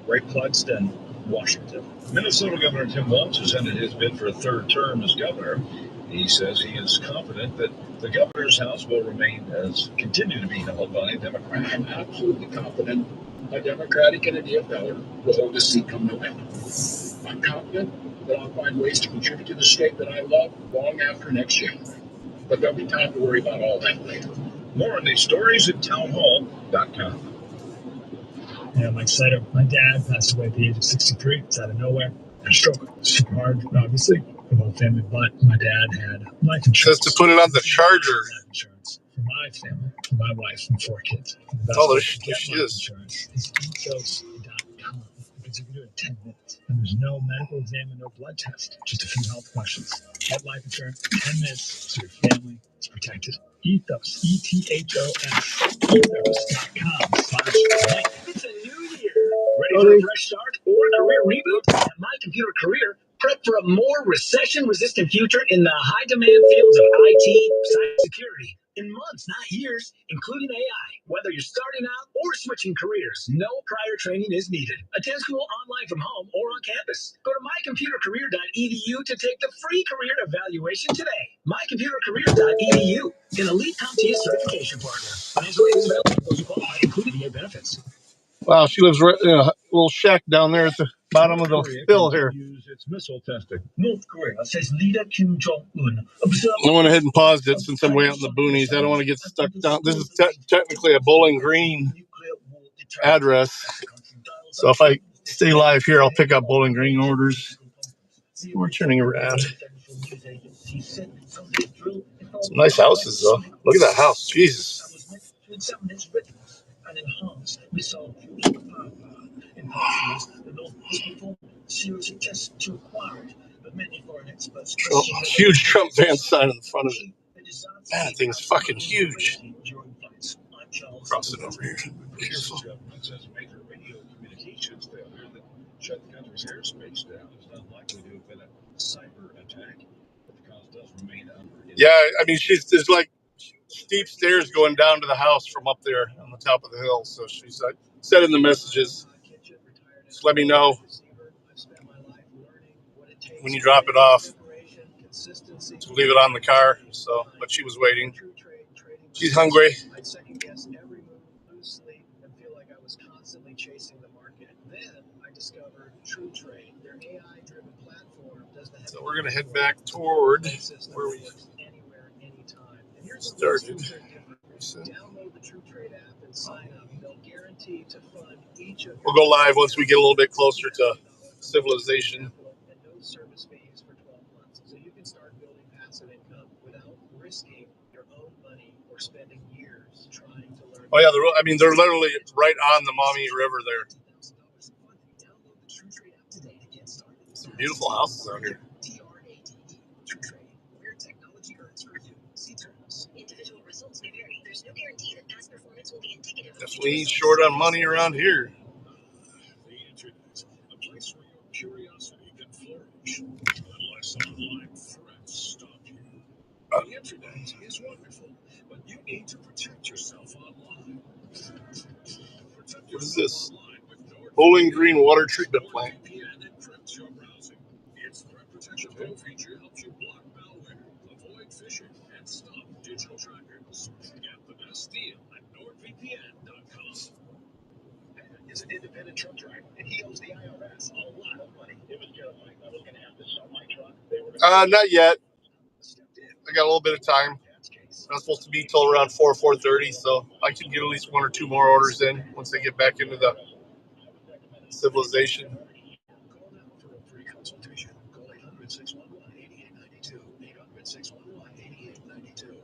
Ray Clugston, Washington. Minnesota Governor Tim Walz has ended his bid for a third term as governor. He says he is confident that the governor's house will continue to be held by a Democrat. I'm absolutely confident a Democratic and a DFL will hold the seat come November. I'm confident that I'll find ways to contribute to the state that I love long after next January. But there'll be time to worry about all that later. More on these stories at townhall.com. Yeah, Mike Slater. My dad passed away at the age of 63. It's out of nowhere. A stroke. Super hard, obviously, for the whole family. But my dad had life insurance. Just to put it on the charger. Life insurance for my family, for my wife, and 4 kids. Oh, there she is. Insurance is inDOCtriNATIONlive. Because you can do it in 10 minutes. And there's no medical exam and no blood test. Just a few health questions. Get life insurance in 10 minutes so your family is protected. Ethos, ETHOS, Ethos.com/link. It's a new year. Ready for a fresh start or a career reboot? At My Computer Career, prep for a more recession-resistant future in the high-demand fields of IT, cybersecurity, in months, not years, including AI. Whether you're starting out or switching careers, no prior training is needed. Attend school online from home or on campus. Go to mycomputercareer.edu to take the free career evaluation today. Mycomputercareer.edu, an elite CompTIA certification partner. Financial aid is available for those who qualify, including VA benefits. Wow, she lives right in a little shack down there at the bottom of the hill here. Its missile testing. North Korea says leader Kim Jong-un I went ahead and paused it since I'm way out in the boonies. I don't want to get stuck down. This is technically a Bowling Green address. So if I stay live here, I'll pick up Bowling Green orders. We're turning around. Some nice houses, though. Look at that house. Jesus. Huge Trump van sign in the front of it. Man, that thing's fucking huge. Crossing over here. Careful. Shut the country's airspace down. It's not likely to have been a cyber attack, but the cause does remain under. Yeah, I mean, there's like steep stairs going down to the house from up there on the top of the hill. So she's like, said in the messages, just let me know when you drop it off to leave it on the car. So, but she was waiting. She's hungry. I'd second guess every move, lose sleep, and feel like I was constantly chasing the market. Then I discovered TrueTrade, their AI-driven platform. So we're gonna head back toward where we started. Download the TrueTrade app and sign up. They'll guarantee to fund each of We'll go live once we get a little bit closer to civilization. and no service fees for 12 months. So you can start building passive income without risking your own money or spending years trying to learn. Oh yeah, they're literally right on the Maumee River there. Some beautiful houses out here. Definitely short on money around here. The internet, a place where your curiosity can flourish, unless online threats stop you. The internet is wonderful, but you need to protect yourself online. What is this? Bowling Green water treatment plant. Its threat protection Pro feature helps you block malware, avoid phishing, and stop digital trackers. Get the best deal at NordVPN.com. Is an independent truck driver, and he owes the IRS a lot of money. It was good. I was going to have to sell my truck. Not yet. I got a little bit of time. I'm not supposed to be till around 4:30, so I can get at least one or two more orders in once they get back into the civilization. Call now for a free consultation. Call 800-611-8892. 800-611-8892.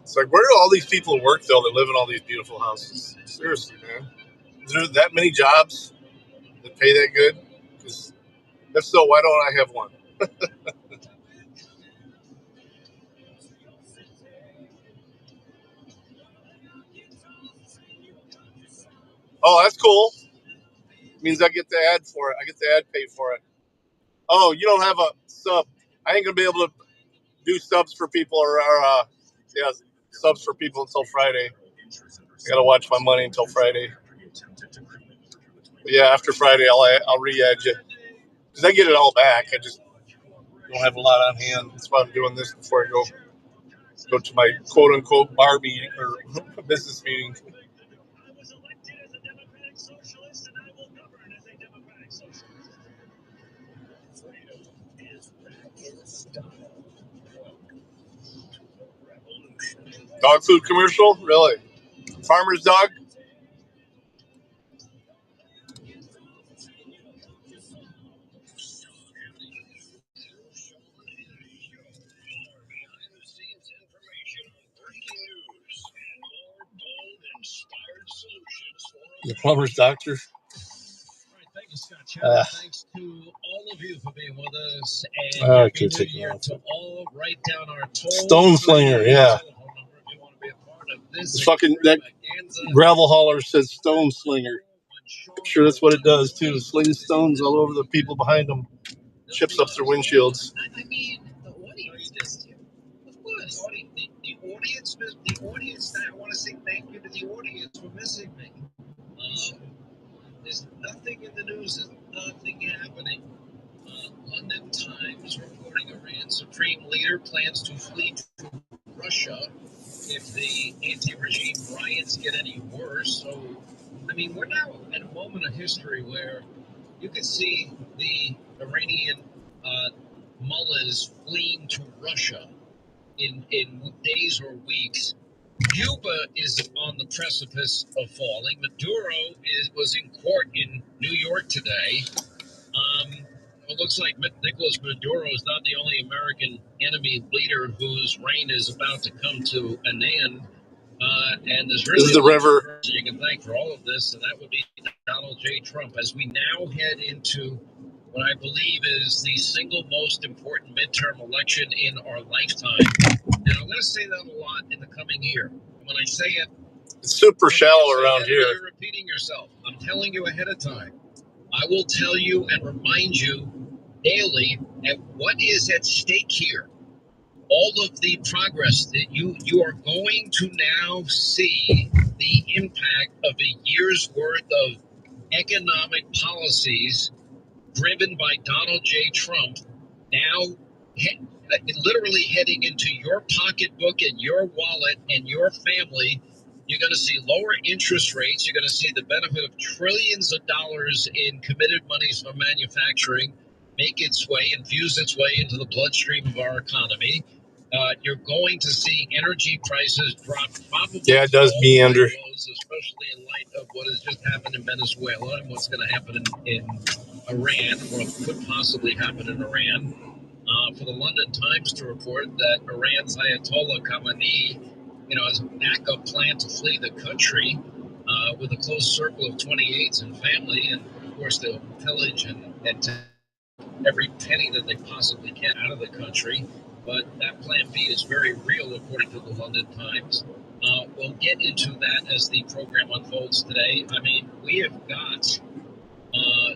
It's like, where do all these people work, though, that live in all these beautiful houses? Seriously, man. Is there that many jobs that pay that good? Because if so, why don't I have one? Oh, that's cool. Means I get the ad for it. I get the ad pay for it. Oh, you don't have a sub. I ain't going to be able to do subs for people or subs for people until Friday. I got to watch my money until Friday. But yeah, after Friday, I'll re-add you. Because I get it all back. I just don't have a lot on hand. That's why I'm doing this before I go to my quote-unquote bar meeting or business meeting. Dog food commercial? Really? Farmer's dog? The plumber's doctor. Thank you, Scott. Thanks to all of you for being with us. And happy New Year to all. Write down our Stone Slinger, yeah. Fucking that gravel hauler says Stone Slinger. I'm sure that's what it does too. Slings stones all over the people behind them. Chips up their windshields. I mean, what do you just do? the audience. I want to say thank you to the audience for missing me. There's nothing in the news. There's nothing happening. London Times reporting Iran Supreme Leader plans to flee to Russia if the anti-regime riots get any worse. So, I mean, we're now at a moment of history where you can see the Iranian mullahs fleeing to Russia in days or weeks. Cuba is on the precipice of falling. Maduro was in court in New York today. It looks like Nicolas Maduro is not the only American enemy leader whose reign is about to come to an end. And there's really this is the river. You can thank for all of this, and that would be Donald J. Trump. As we now head into what I believe is the single most important midterm election in our lifetime. And I'm going to say that a lot in the coming year. When I say it, it's super shallow around here. You're repeating yourself. I'm telling you ahead of time. I will tell you and remind you daily at what is at stake here. All of the progress that you are going to now see the impact of a year's worth of economic policies driven by Donald J. Trump, now literally heading into your pocketbook and your wallet and your family. You're going to see lower interest rates. You're going to see the benefit of trillions of dollars in committed monies for manufacturing make its way, infuse its way into the bloodstream of our economy. You're going to see energy prices drop probably. Yeah, it does meander. Especially in light of what has just happened in Venezuela and what's going to happen in Iran, or could possibly happen in Iran. For the London Times to report that Iran's Ayatollah Khamenei, has a backup plan to flee the country with a close circle of 28s and family, and of course they'll pillage and take every penny that they possibly can out of the country. But that plan B is very real, according to the London Times. We'll get into that as the program unfolds today. I mean, we have got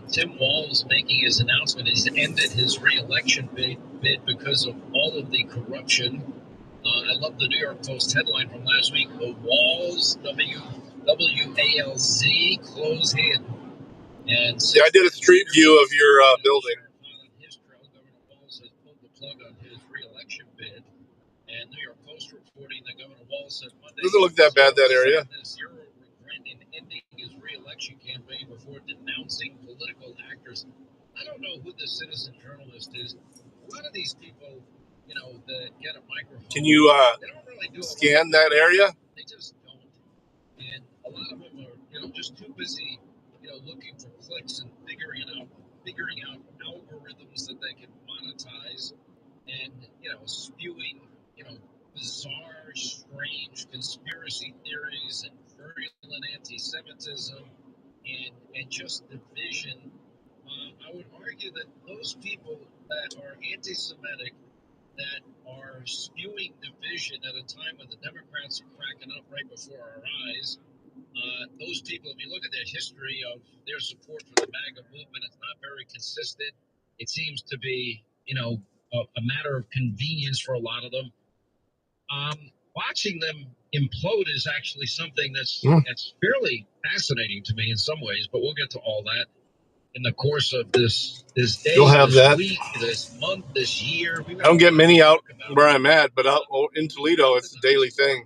Tim Walz making his announcement. He's ended his re-election bid because of all of the corruption. I love the New York Post headline from last week. The Walz, W-A-L-Z, close hand. And yeah, I did a street view of your building. Governor Walz has pulled the plug on his re-election bid. And New York Post reporting that Governor Walz said Monday doesn't look that bad, that area. Zero regret in ending his re-election campaign before denouncing political actors. I don't know who the citizen journalist is. A lot of these people, that get a microphone. Can you they don't really do scan that area? They just don't. And a lot of them are, just too busy, looking for clicks and figuring out algorithms that they can monetize, and spewing bizarre, strange conspiracy theories and virulent anti-Semitism and just division. I would argue that those people that are anti-Semitic, that are spewing division at a time when the Democrats are cracking up right before our eyes, those people, if you look at their history of their support for the MAGA movement, it's not very consistent. It seems to be, a matter of convenience for a lot of them. Watching them implode is actually something that's fairly fascinating to me in some ways, but we'll get to all that in the course of this day, You'll have this that. week, this month, this year. I don't get many out where I'm at, but out in Toledo, it's a daily thing.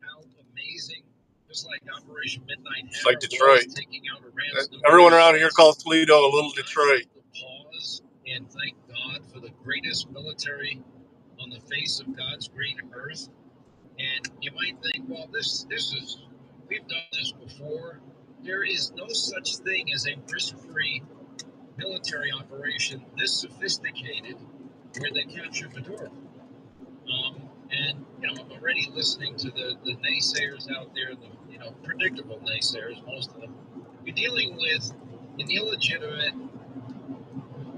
How amazing, just like Operation Midnight It's like Hammer Detroit. was taking out Iran's Everyone around here calls Toledo a little Detroit. Pause and thank God for the greatest military on the face of God's green earth. And you might think, well, this is, we've done this before. There is no such thing as a risk-free military operation this sophisticated where they captured Maduro. And I'm already listening to the naysayers out there, the predictable naysayers, most of them. You're dealing with an illegitimate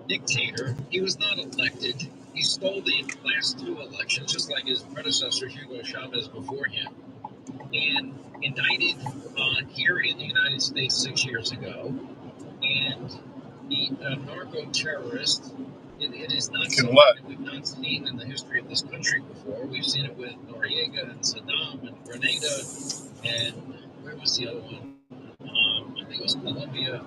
dictator. He was not elected. He stole the last two elections, just like his predecessor, Hugo Chavez, before him, and indicted here in the United States 6 years ago. And the narco-terrorist It is not Can something what? that we've not seen in the history of this country before. We've seen it with Noriega and Saddam and Grenada, and where was the other one? I think it was Colombia.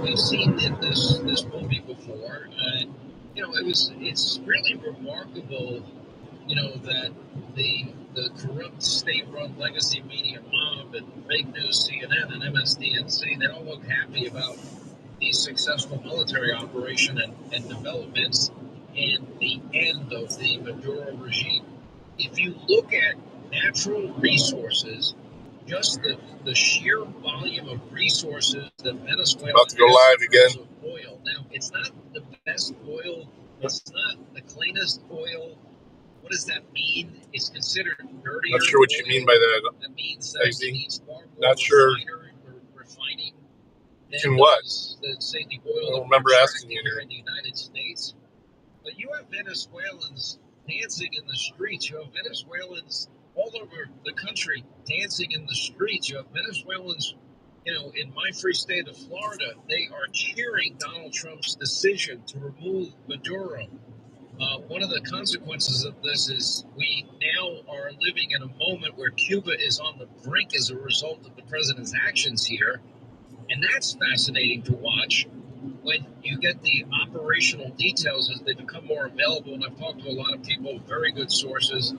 We've seen this movie before, and it's really remarkable, that the corrupt state-run legacy media mob and fake news CNN and MSDNC, they don't look happy about the successful military operation and developments and the end of the Maduro regime. If you look at natural resources, just the sheer volume of resources that Venezuela About to go live again. of oil. Now, it's not the best oil. It's not the cleanest oil. What does that mean? It's considered dirtier. Not sure what you oil. mean by that. That means that it needs far more Not sure. refining Can what? Say the oil I don't remember asking you here in the United States. But you have Venezuelans dancing in the streets. You have Venezuelans all over the country dancing in the streets. You have Venezuelans, in my free state of Florida, they are cheering Donald Trump's decision to remove Maduro. One of the consequences of this is we now are living in a moment where Cuba is on the brink as a result of the president's actions here. And that's fascinating to watch when you get the operational details as they become more available. And I've talked to a lot of people, very good sources.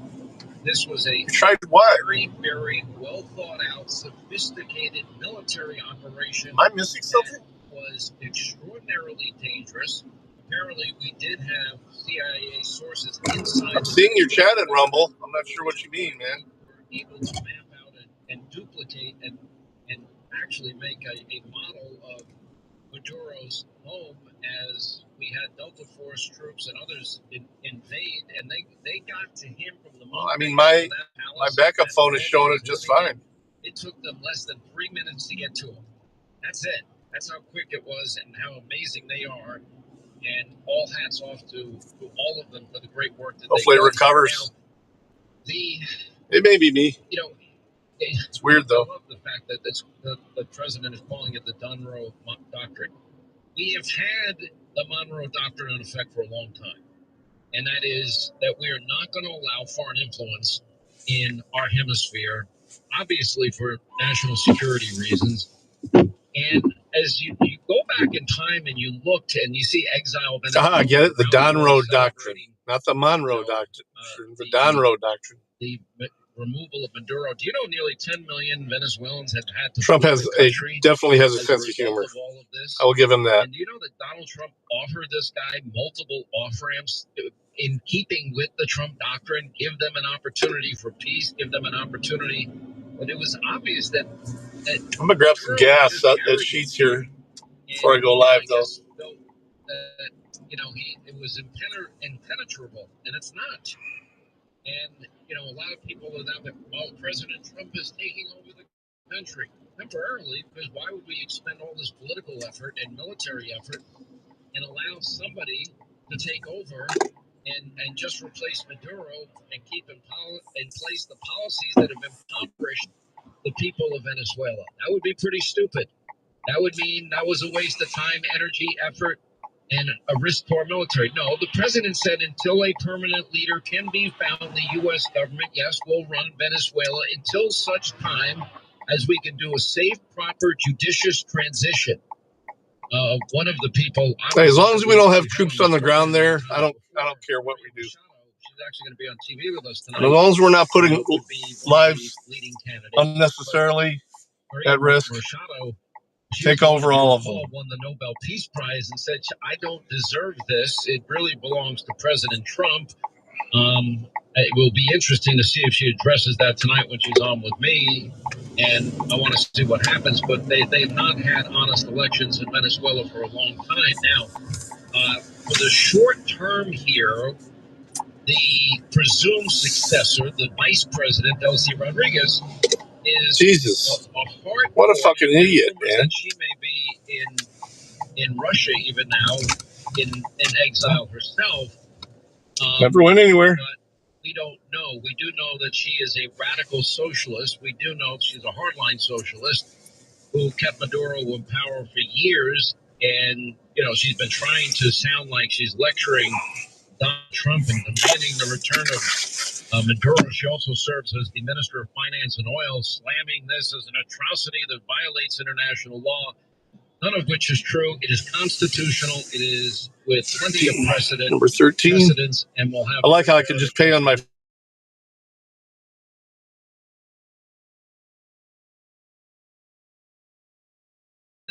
This was a very, very well thought out, sophisticated military operation. Am I missing something? That was extraordinarily dangerous. Apparently, we did have CIA sources inside. I'm seeing your chat in Rumble. I'm not sure what you mean, man. We're able to map out and duplicate and actually make a model of Maduro's home as we had Delta Force troops and others invade, and they got to him from the moment. Well, I mean, my backup phone is showing it just fine. It took them less than 3 minutes to get to him. That's it. That's how quick it was and how amazing they are. And all hats off to all of them for the great work that hopefully they it recovers. Now, it may be me. It's weird, though. I love the fact that the president is calling it the Monroe Doctrine. We have had the Monroe Doctrine in effect for a long time, and that is that we are not going to allow foreign influence in our hemisphere, obviously for national security reasons. And as you go back in time and you look and you see exile Venezuela. I get it. The Monroe Doctrine, not the Monroe Doctrine. The Monroe Doctrine. The removal of Maduro. Do you know nearly 10 million Venezuelans have had to Trump definitely has a sense of humor. Of all of this? I will give him that. And do you know that Donald Trump offered this guy multiple off-ramps in keeping with the Trump doctrine? Give them an opportunity for peace. Give them an opportunity. But it was obvious that I'm gonna grab some gas at Sheets here before I go live, though. It was impenetrable, and it's not. And, a lot of people are now that, well, President Trump is taking over the country temporarily, because why would we expend all this political effort and military effort and allow somebody to take over and just replace Maduro and keep in place the policies that have impoverished the people of Venezuela? That would be pretty stupid. That would mean that was a waste of time, energy, effort, and a risk to our military. No, the president said until a permanent leader can be found, the U.S. government, yes, will run Venezuela until such time as we can do a safe, proper, judicious transition. One of the people... Hey, as long as we don't have troops on the ground there, I don't care what we do. She's actually going to be on TV with us tonight. And as long as we're not putting lives unnecessarily at risk, take over all of them. Won the Nobel Peace Prize and said, I don't deserve this. It really belongs to President Trump. It will be interesting to see if she addresses that tonight when she's on with me. And I want to see what happens. But they've not had honest elections in Venezuela for a long time now. For the short term here, the presumed successor, the vice president, Delcy Rodriguez, is Jesus. What a fucking idiot, man. She may be in Russia even now, in exile herself. Never went anywhere. But we don't know. We do know that she is a radical socialist. We do know she's a hardline socialist who kept Maduro in power for years And, she's been trying to sound like she's lecturing Donald Trump and demanding the return of Maduro. She also serves as the Minister of Finance and Oil, slamming this as an atrocity that violates international law, none of which is true. It is constitutional. It is with plenty of precedent. Number 13. Precedents, and we'll have. I like how I can just pay on my.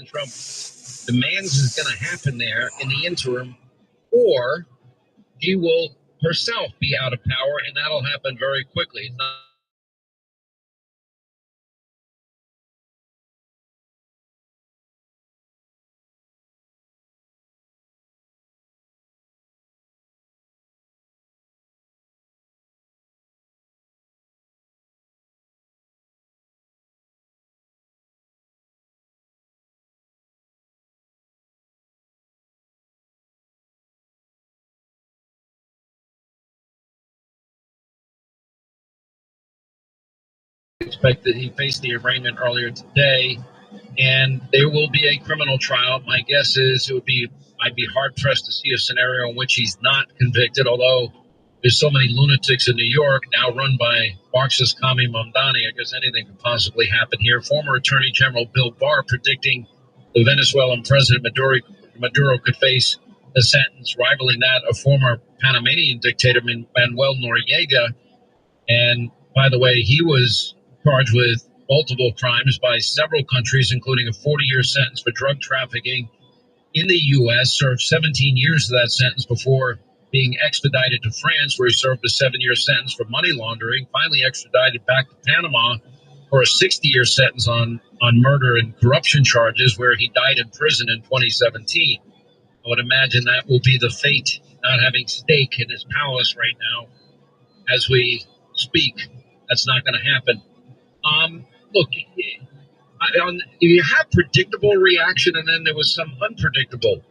Trump demands is going to happen there in the interim, or she will herself be out of power, and that'll happen very quickly. It's not expected. He faced the arraignment earlier today, and there will be a criminal trial. My guess is I'd be hard pressed to see a scenario in which he's not convicted, although there's so many lunatics in New York now run by Marxist Kami Mamdani. I guess anything could possibly happen here. Former Attorney General Bill Barr predicting the Venezuelan President Maduro could face a sentence rivaling that of former Panamanian dictator Manuel Noriega. And by the way, he was charged with multiple crimes by several countries, including a 40-year sentence for drug trafficking in the U.S., served 17 years of that sentence before being extradited to France, where he served a 7-year sentence for money laundering, finally extradited back to Panama for a 60-year sentence on murder and corruption charges, where he died in prison in 2017. I would imagine that will be the fate, not having steak in his palace right now as we speak. That's not going to happen. Look, you have predictable reaction, and then there was some unpredictable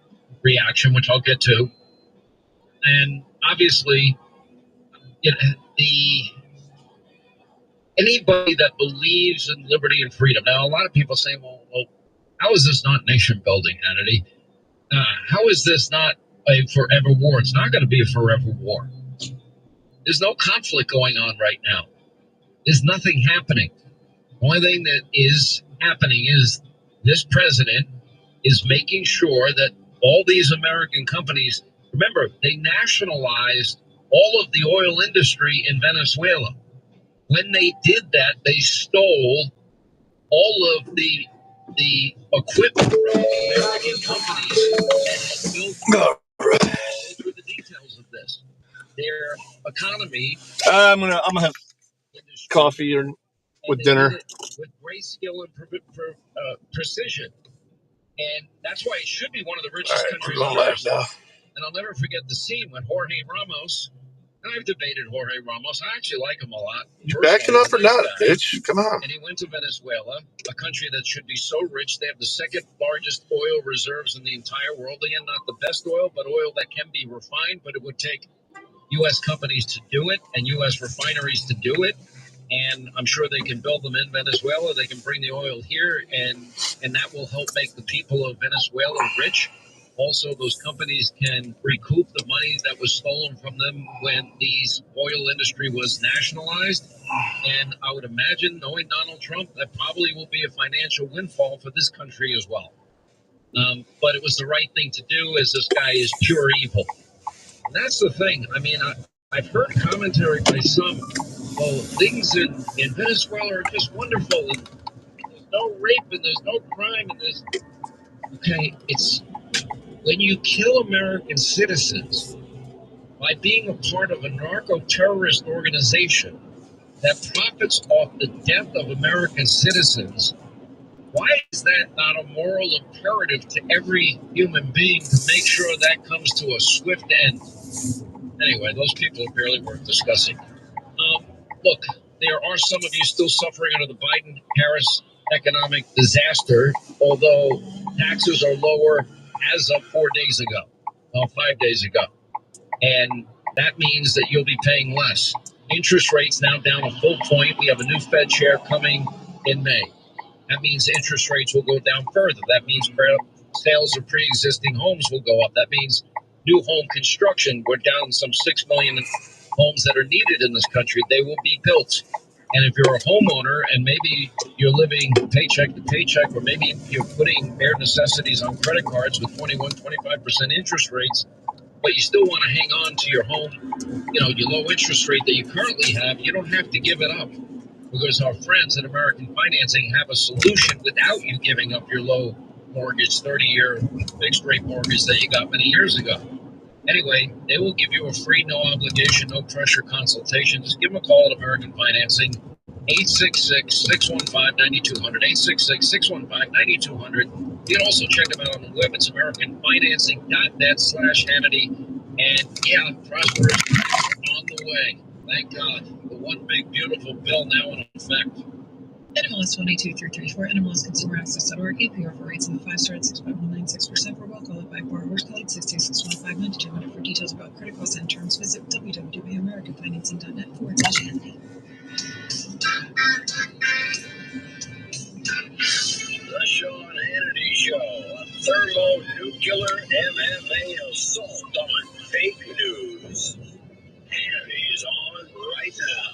reaction, which I'll get to. And obviously, anybody that believes in liberty and freedom. Now, a lot of people say, well, how is this not nation building, Hannity? How is this not a forever war? It's not going to be a forever war. There's no conflict going on right now. There's nothing happening. The only thing that is happening is this president is making sure that all these American companies, remember, they nationalized all of the oil industry in Venezuela. When they did that, they stole all of the equipment from the American companies that had built. Those were the details of this. Their economy. I'm gonna have coffee or with dinner. With great skill and precision. And that's why it should be one of the richest countries on earth. And I'll never forget the scene when Jorge Ramos, and I've debated Jorge Ramos. I actually like him a lot. You backing up or not, bitch? Come on. And he went to Venezuela, a country that should be so rich. They have the second largest oil reserves in the entire world. Again, not the best oil, but oil that can be refined. But it would take U.S. companies to do it and U.S. refineries to do it. And I'm sure they can build them in Venezuela. They can bring the oil here, and that will help make the people of Venezuela rich. Also, those companies can recoup the money that was stolen from them when the oil industry was nationalized. And I would imagine, knowing Donald Trump, that probably will be a financial windfall for this country as well. But it was the right thing to do, as this guy is pure evil. And that's the thing. I mean, I've heard commentary by some, well, things in Venezuela are just wonderful. And there's no rape and there's no crime. And there's... Okay, it's when you kill American citizens by being a part of a narco-terrorist organization that profits off the death of American citizens, why is that not a moral imperative to every human being to make sure that comes to a swift end? Anyway, those people are barely worth discussing. Look, there are some of you still suffering under the Biden-Harris economic disaster, although taxes are lower as of 5 days ago. And that means that you'll be paying less. Interest rates now down a full point. We have a new Fed chair coming in May. That means interest rates will go down further. That means sales of pre-existing homes will go up. That means new home construction. We're down some 6 million homes that are needed in this country. They will be built. And if you're a homeowner and maybe you're living paycheck to paycheck, or maybe you're putting bare necessities on credit cards with 21, 25% interest rates, but you still want to hang on to your home, you know, your low interest rate that you currently have, you don't have to give it up. Because our friends at American Financing have a solution without you giving up your low mortgage, 30-year fixed rate mortgage that you got many years ago. Anyway, they will give you a free, no obligation, no pressure consultation. Just give them a call at American Financing, 866-615-9200, 866-615-9200. You can also check them out on the web. It's AmericanFinancing.net/Hannity. And yeah, Prosper is on the way. Thank God. The one big, beautiful bill now in effect. NMLS 122334, NMLSConsumerAccess.org, APR for rates in the 5-star at 6.196% for well-qualified borrowers. Call 866-115-9200 for details about credit costs and terms. Visit www.americanfinancing.net/Hannity. The Sean Hannity Show, a thermonuclear MMA assault on fake news. Hannity's on right now.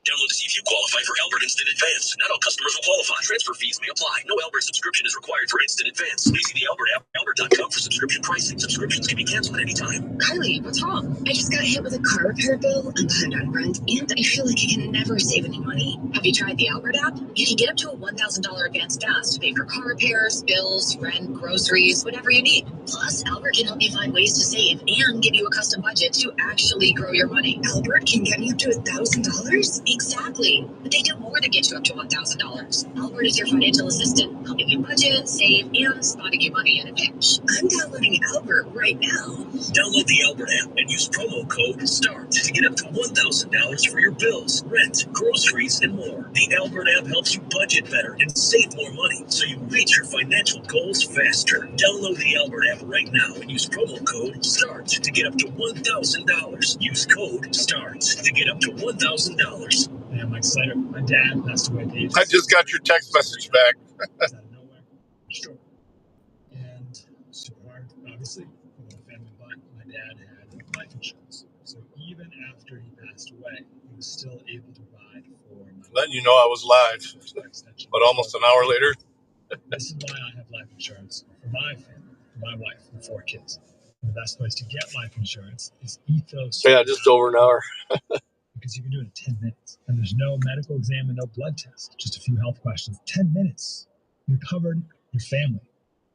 Download to see if you qualify for Albert Instant Advance. Not all customers will qualify. Transfer fees may apply. No Albert subscription is required for Instant Advance. Please see the Albert app, albert.com for subscription pricing. Subscriptions can be canceled at any time. Carly, what's wrong? I just got hit with a car repair bill. I'm behind on rent, and I feel like I can never save any money. Have you tried the Albert app? You can get up to a $1,000 advance fast to pay for car repairs, bills, rent, groceries, whatever you need. Plus, Albert can help you find ways to save and give you a custom budget to actually grow your money. Albert can get you up to $1,000? Exactly. But they do more to get you up to $1,000. Albert is your financial assistant, helping you budget, save, and spotting your money in a pinch. I'm downloading Albert right now. Download the Albert app and use promo code START to get up to $1,000 for your bills, rent, groceries, and more. The Albert app helps you budget better and save more money so you reach your financial goals faster. Download the Albert app right now and use promo code START to get up to $1,000. Use code START to get up to $1,000. Yeah, I'm excited. My dad passed away. I just got your text message back. Out of nowhere. Sure. And super hard, obviously, for the family, but my dad had life insurance. So even after he passed away, he was still able to provide for my Letting you know I was live, but almost an hour later. This is why I have life insurance for my family, for my wife, and 4 kids. And the best place to get life insurance is Ethos. Yeah, just over an hour. Because you can do it in 10 minutes. And there's no medical exam and no blood test. Just a few health questions. 10 minutes. You're covered. Your family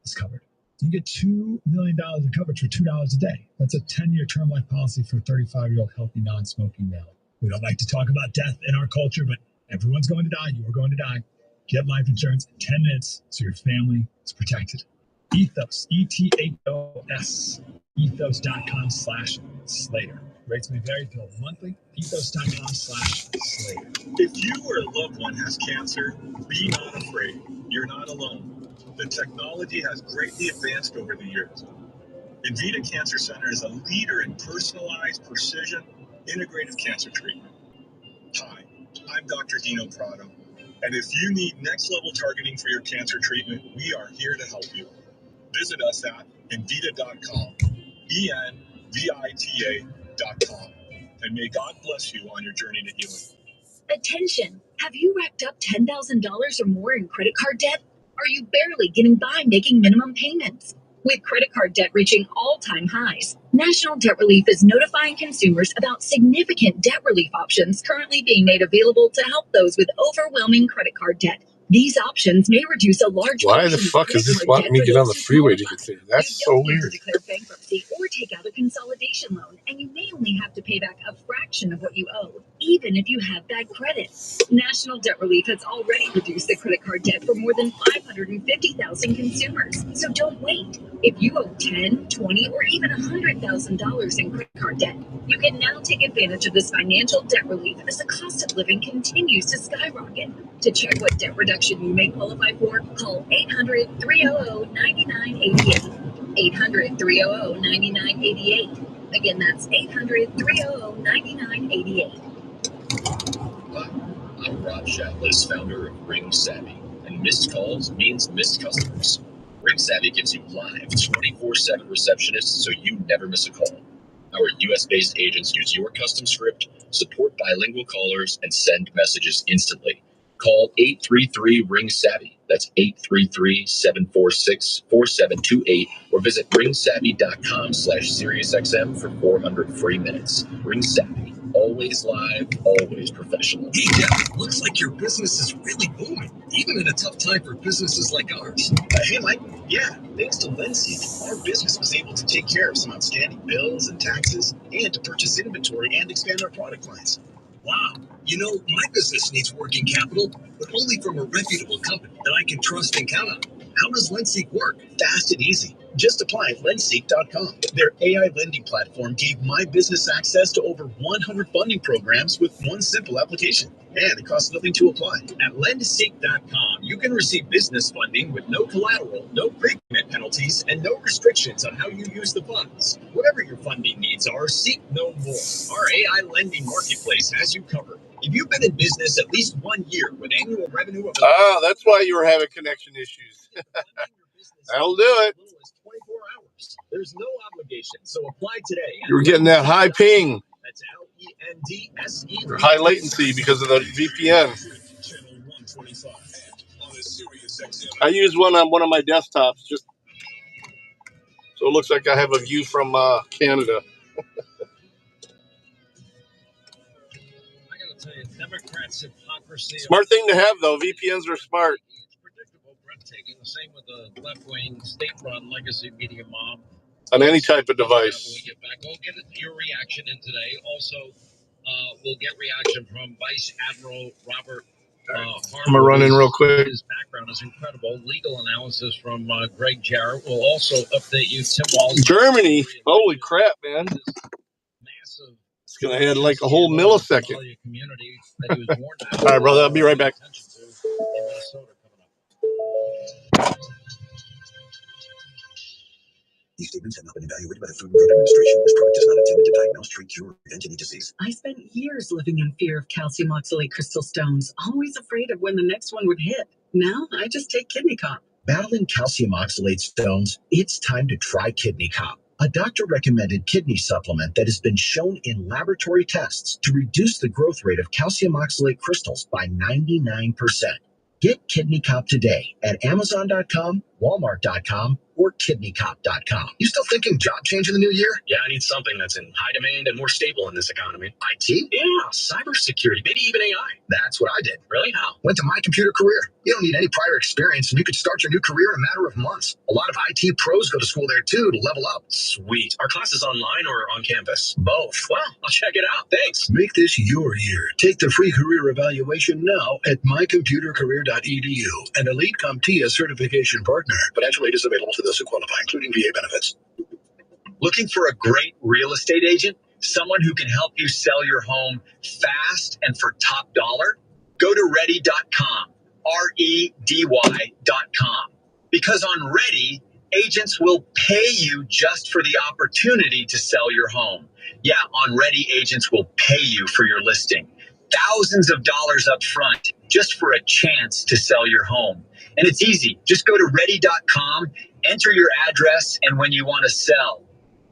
is covered. You get $2 million in coverage for $2 a day. That's a 10-year term life policy for a 35-year-old healthy, non-smoking male. We don't like to talk about death in our culture, but everyone's going to die. You are going to die. Get life insurance in 10 minutes so your family is protected. Ethos, ETHOS, ethos.com/Slater. Rates may vary, bill monthly. Ethos.com/Slater. If you or a loved one has cancer, be not afraid. You're not alone. The technology has greatly advanced over the years. inVita Cancer Center is a leader in personalized, precision, integrative cancer treatment. Hi, I'm Dr. Dino Prado, and if you need next-level targeting for your cancer treatment, we are here to help you. Visit us at inVita.com, ENVITA.com, and may God bless you on your journey to healing. Attention! Have you racked up $10,000 or more in credit card debt? Are you barely getting by making minimum payments? With credit card debt reaching all-time highs, National Debt Relief is notifying consumers about significant debt relief options currently being made available to help those with overwhelming credit card debt. These options may reduce a large Why the fuck is this wanting me to get on the freeway to get there? That's so weird. Declare bankruptcy or take out a consolidation loan, and you may only have to pay back a fraction of what you owe, even if you have bad credit. National Debt Relief has already reduced the credit card debt for more than 550,000 consumers. So don't wait. If you owe $10,000, $20,000, or even $100,000 in credit card debt, you can now take advantage of this financial debt relief as the cost of living continues to skyrocket. To check what debt reduction you may qualify for, call 800-300-9988. 800-300-9988. Again, that's 800-300-9988. I'm Rob Shatlis, founder of Ring Savvy, and missed calls means missed customers. Ring Savvy gives you live 24/7 receptionists so you never miss a call. Our US-based agents use your custom script, support bilingual callers, and send messages instantly. Call 833-RING-SAVVY. That's 833-746-4728 or visit ringsavvy.com/SiriusXM for 400 free minutes. Ring Savvy. Always live, always professional. Hey, Jeff, looks like your business is really booming, even in a tough time for businesses like ours. Hey, Mike. Yeah, thanks to LendSeek, our business was able to take care of some outstanding bills and taxes and to purchase inventory and expand our product lines. Wow. You know, my business needs working capital, but only from a reputable company that I can trust and count on. How does LendSeek work? Fast and easy. Just apply at lendseek.com. Their AI lending platform gave my business access to over 100 funding programs with one simple application. And it costs nothing to apply. At lendseek.com, you can receive business funding with no collateral, no prepayment penalties, and no restrictions on how you use the funds. Whatever your funding needs are, seek no more. Our AI lending marketplace has you covered. If you've been in business at least 1 year with annual revenue of... That's why you were having connection issues. That'll do it. 24 hours. There's no obligation, so apply today. You were getting that high ping. That's LENDSE. Or high latency because of the VPN. I use one on one of my desktops just so it looks like I have a view from Canada. I gotta tell you, Democrats' hypocrisy. Smart thing to have, though. VPNs are smart. It's predictable, breathtaking. The same with the left-wing, state-run legacy media mob. On any type of When device. we get back, we'll get your reaction in today. Also, we'll get reaction from Vice Admiral Robert Harper. I'm gonna run in real quick. His background is incredible. Legal analysis from Greg Jarrett. We'll also update you. Tim Walz. Germany. Holy crap, man. Massive. It's gonna add like a whole millisecond. Community that he was born in. All right, brother. I'll be right back. In Minnesota coming up. These statements have not been evaluated by the Food and Drug Administration. This product is not intended to diagnose, treat, cure, or prevent any disease. I spent years living in fear of calcium oxalate crystal stones, always afraid of when the next one would hit. Now I just take Kidney Cop. Battling calcium oxalate stones, it's time to try Kidney Cop, a doctor-recommended kidney supplement that has been shown in laboratory tests to reduce the growth rate of calcium oxalate crystals by 99%. Get Kidney Cop today at Amazon.com, Walmart.com, or KidneyCop.com. You still thinking job change in the new year? Yeah, I need something that's in high demand and more stable in this economy. IT? Yeah, cybersecurity, maybe even AI. That's what I did. Really? How? Went to My Computer Career. You don't need any prior experience, and you could start your new career in a matter of months. A lot of IT pros go to school there, too, to level up. Sweet. Are classes online or on campus? Both. Well, I'll check it out. Thanks. Make this your year. Take the free career evaluation now at mycomputercareer.edu, an Elite CompTIA certification partner. Financial aid is available to those who qualify, including VA benefits. Looking for a great real estate agent? Someone who can help you sell your home fast and for top dollar? Go to ready.com, REDY.com. Because on Ready, agents will pay you just for the opportunity to sell your home. Yeah, on Ready, agents will pay you for your listing. Thousands of dollars up front just for a chance to sell your home. And it's easy. Just go to ready.com, enter your address, and when you want to sell.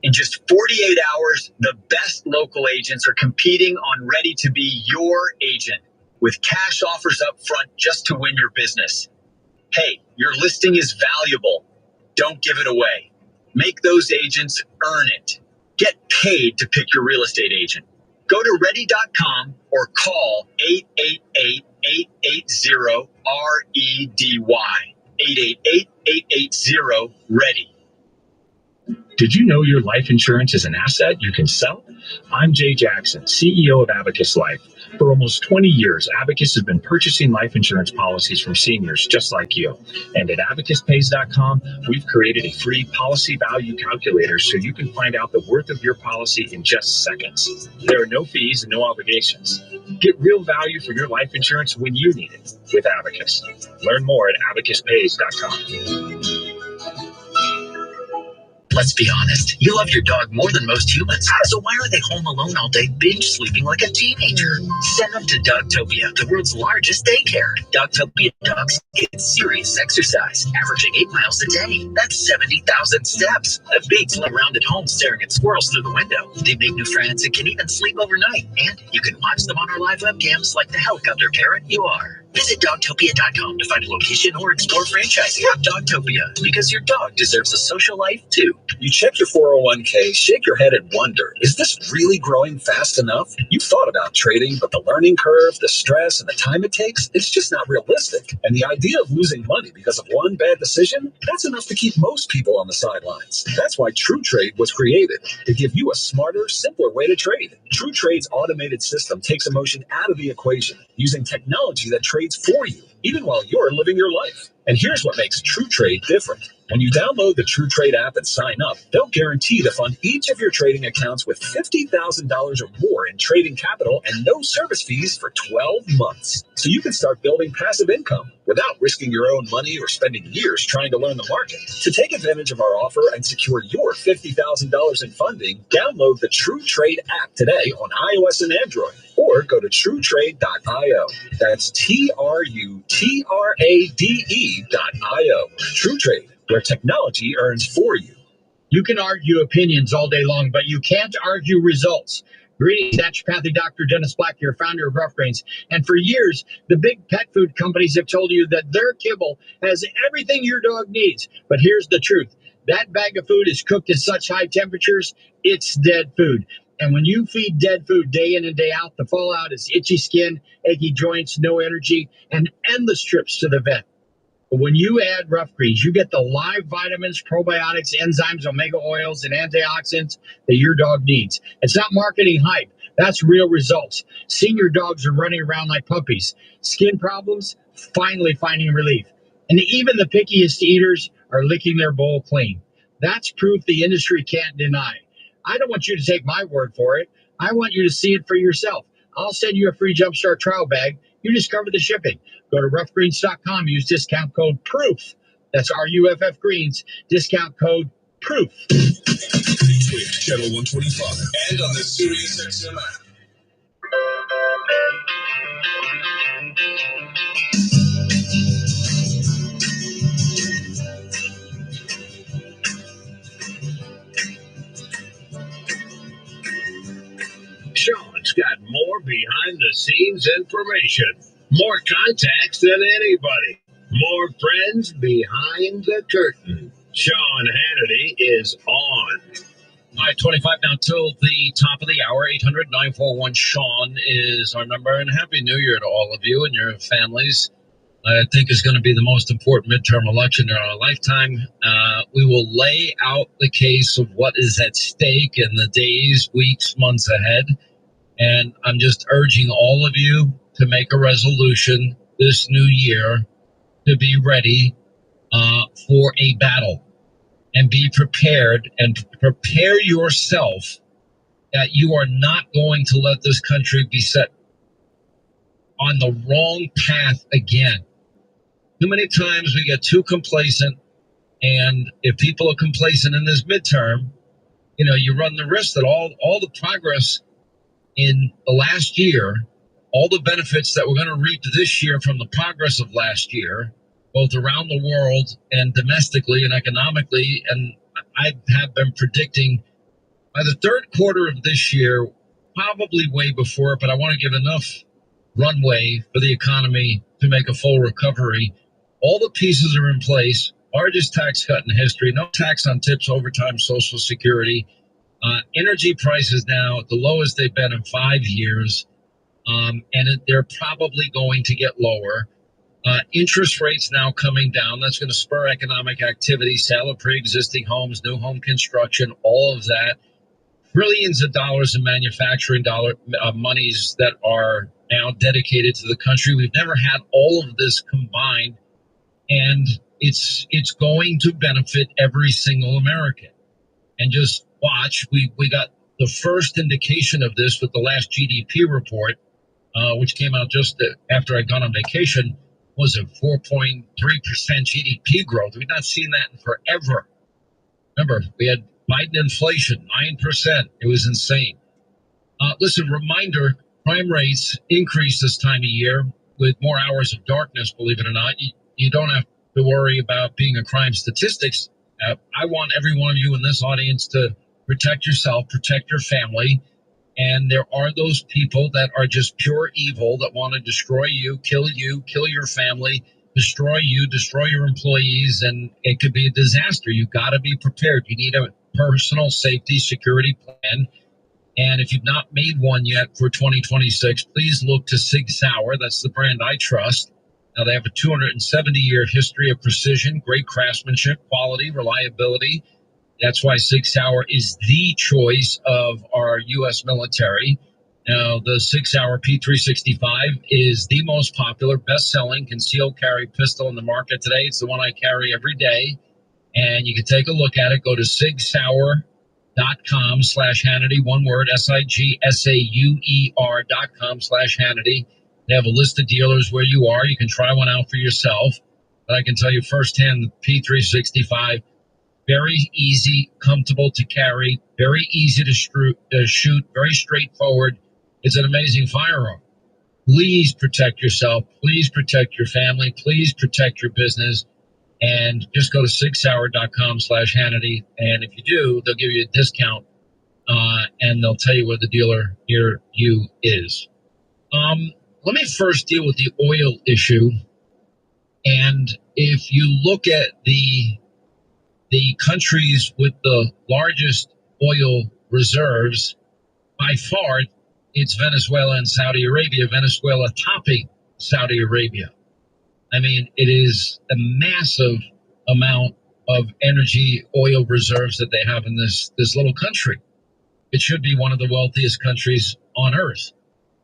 In just 48 hours, the best local agents are competing on Ready to be your agent with cash offers up front just to win your business. Hey, your listing is valuable. Don't give it away. Make those agents earn it. Get paid to pick your real estate agent. Go to ready.com or call 888-880-REDY. 888-880-READY. Did you know your life insurance is an asset you can sell? I'm Jay Jackson, CEO of Abacus Life. For almost 20 years, Abacus has been purchasing life insurance policies from seniors just like you. And at abacuspays.com, we've created a free policy value calculator so you can find out the worth of your policy in just seconds. There are no fees and no obligations. Get real value for your life insurance when you need it with Abacus. Learn more at abacuspays.com. Let's be honest, you love your dog more than most humans. So why are they home alone all day, binge sleeping like a teenager? Send them to Dogtopia, the world's largest daycare. Dogtopia dogs get serious exercise, averaging 8 miles a day. That's 70,000 steps. That beats lying around at home staring at squirrels through the window. They make new friends and can even sleep overnight. And you can watch them on our live webcams like the helicopter parent you are. Visit Dogtopia.com to find a location or explore franchising. Dogtopia, because your dog deserves a social life too. You check your 401k, shake your head and wonder, is this really growing fast enough? You've thought about trading, but the learning curve, the stress, and the time it takes, it's just not realistic. And the idea of losing money because of one bad decision, that's enough to keep most people on the sidelines. That's why True Trade was created, to give you a smarter, simpler way to trade. True Trade's automated system takes emotion out of the equation, using technology that trades for you, even while you're living your life. And here's what makes True Trade different. When you download the True Trade app and sign up, they'll guarantee to fund each of your trading accounts with $50,000 or more in trading capital and no service fees for 12 months. So you can start building passive income without risking your own money or spending years trying to learn the market. To take advantage of our offer and secure your $50,000 in funding, download the True Trade app today on iOS and Android, or go to truetrade.io. That's TRUTRADE.io. True Trade, where technology earns for you. You can argue opinions all day long, but you can't argue results. Greetings, naturopathic Dr. Dennis Black, your founder of Rough Greens. And for years, the big pet food companies have told you that their kibble has everything your dog needs. But here's the truth. That bag of food is cooked at such high temperatures, it's dead food. And when you feed dead food day in and day out, the fallout is itchy skin, achy joints, no energy, and endless trips to the vet. But when you add Rough Greens, you get the live vitamins, probiotics, enzymes, omega oils, and antioxidants that your dog needs. It's not marketing hype. That's real results. Senior dogs are running around like puppies. Skin problems, finally finding relief. And even the pickiest eaters are licking their bowl clean. That's proof the industry can't deny. I don't want you to take my word for it. I want you to see it for yourself. I'll send you a free Jumpstart trial bag. You just cover the shipping. Go to roughgreens.com, use discount code PROOF. That's RUFF Greens, discount code PROOF. Twitch channel 125 and on the SiriusXM app. Sean's got more behind-the-scenes information, more contacts than anybody, more friends behind the curtain. Sean Hannity is on. All right, 25 now till the top of the hour. 800-941-SEAN is our number. And Happy New Year to all of you and your families. I think is going to be the most important midterm election in our lifetime. We will lay out the case of what is at stake in the days, weeks, months ahead. And I'm just urging all of you to make a resolution this new year to be ready for a battle and be prepared and prepare yourself that you are not going to let this country be set on the wrong path again. Too many times we get too complacent, and if people are complacent in this midterm, you run the risk that all the progress in the last year, all the benefits that we're going to reap this year from the progress of last year, both around the world and domestically and economically, and I have been predicting by the third quarter of this year, probably way before, but I want to give enough runway for the economy to make a full recovery. All the pieces are in place. Largest tax cut in history. No tax on tips, overtime, Social Security. Energy prices now at the lowest they've been in 5 years. They're probably going to get lower. Interest rates now coming down. That's going to spur economic activity, sale of pre-existing homes, new home construction, all of that. Trillions of dollars in manufacturing monies that are now dedicated to the country. We've never had all of this combined, and it's going to benefit every single American. And just watch, we got the first indication of this with the last GDP report, which came out just after I'd gone on vacation, was a 4.3% GDP growth. We've not seen that in forever. Remember, we had Biden inflation, 9%. It was insane. Listen, reminder, crime rates increase this time of year with more hours of darkness, believe it or not. You don't have to worry about being a crime statistics. I want every one of you in this audience to protect yourself, protect your family. And there are those people that are just pure evil that want to destroy you, kill your family, destroy you, destroy your employees, and it could be a disaster. You've got to be prepared. You need a personal safety security plan. And if you've not made one yet for 2026, please look to Sig Sauer. That's the brand I trust. Now, they have a 270-year history of precision, great craftsmanship, quality, reliability. That's why Sig Sauer is the choice of our U.S. military. Now, the Sig Sauer P365 is the most popular, best-selling concealed carry pistol in the market today. It's the one I carry every day. And you can take a look at it. Go to sigsauer.com/Hannity. One word, SIGSAUER.com/Hannity. They have a list of dealers where you are. You can try one out for yourself. But I can tell you firsthand, the P365, very easy, comfortable to carry, very easy to shoot, very straightforward. It's an amazing firearm. Please protect yourself. Please protect your family. Please protect your business. And just go to sigsauer.com/Hannity. And if you do, they'll give you a discount, and they'll tell you where the dealer near you is. Let me first deal with the oil issue. And if you look at the countries with the largest oil reserves, by far, it's Venezuela and Saudi Arabia, Venezuela topping Saudi Arabia. I mean, it is a massive amount of energy, oil reserves that they have in this little country. It should be one of the wealthiest countries on earth.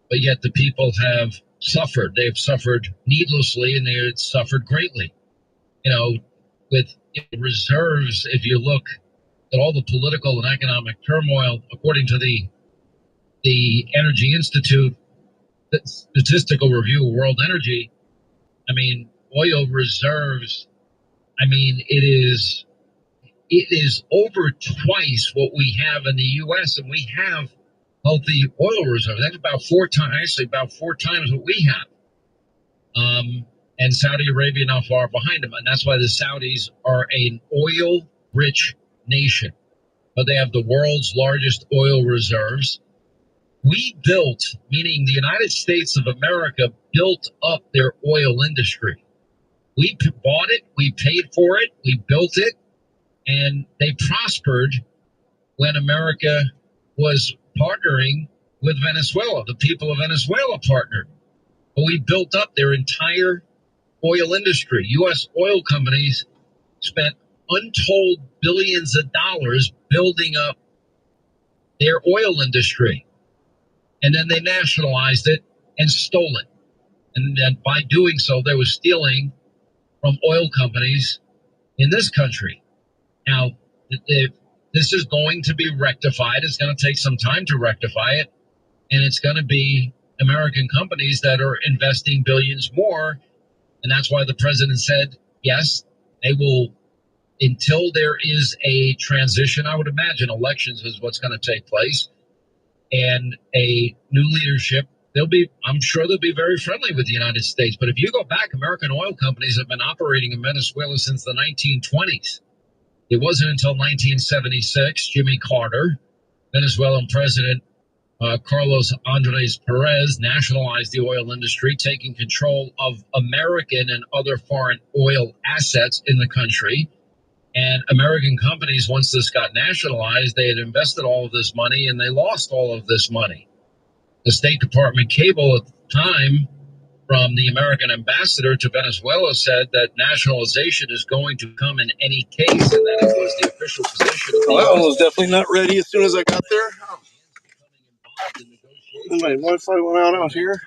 But yet the people have suffered. They've suffered needlessly, and they have suffered greatly. You know, with reserves, if you look at all the political and economic turmoil, according to the Energy Institute, the Statistical Review of World Energy, I mean, oil reserves, I mean, it is over twice what we have in the U.S., and we have healthy oil reserves. That's about four times what we have. And Saudi Arabia not far behind them. And that's why the Saudis are an oil-rich nation. But they have the world's largest oil reserves. We built, meaning the United States of America, built up their oil industry. We bought it, we paid for it, we built it, and they prospered when America was partnering with Venezuela. The people of Venezuela partnered. But we built up their entire oil industry. U.S. oil companies spent untold billions of dollars building up their oil industry. And then they nationalized it and stole it. And then by doing so, they were stealing from oil companies in this country. Now, this is going to be rectified. It's going to take some time to rectify it. And it's going to be American companies that are investing billions more. And that's why the president said, yes, they will, until there is a transition, I would imagine elections is what's going to take place, and a new leadership, I'm sure they'll be very friendly with the United States. But if you go back, American oil companies have been operating in Venezuela since the 1920s. It wasn't until 1976, Jimmy Carter, Venezuelan President Carlos Andres Perez, nationalized the oil industry, taking control of American and other foreign oil assets in the country. And American companies, once this got nationalized, they had invested all of this money and they lost all of this money. The State Department cable at the time from the American ambassador to Venezuela said that nationalization is going to come in any case, and that it was the official position of the Well, that one was definitely not ready as soon as I got there. My Wi-Fi went out here.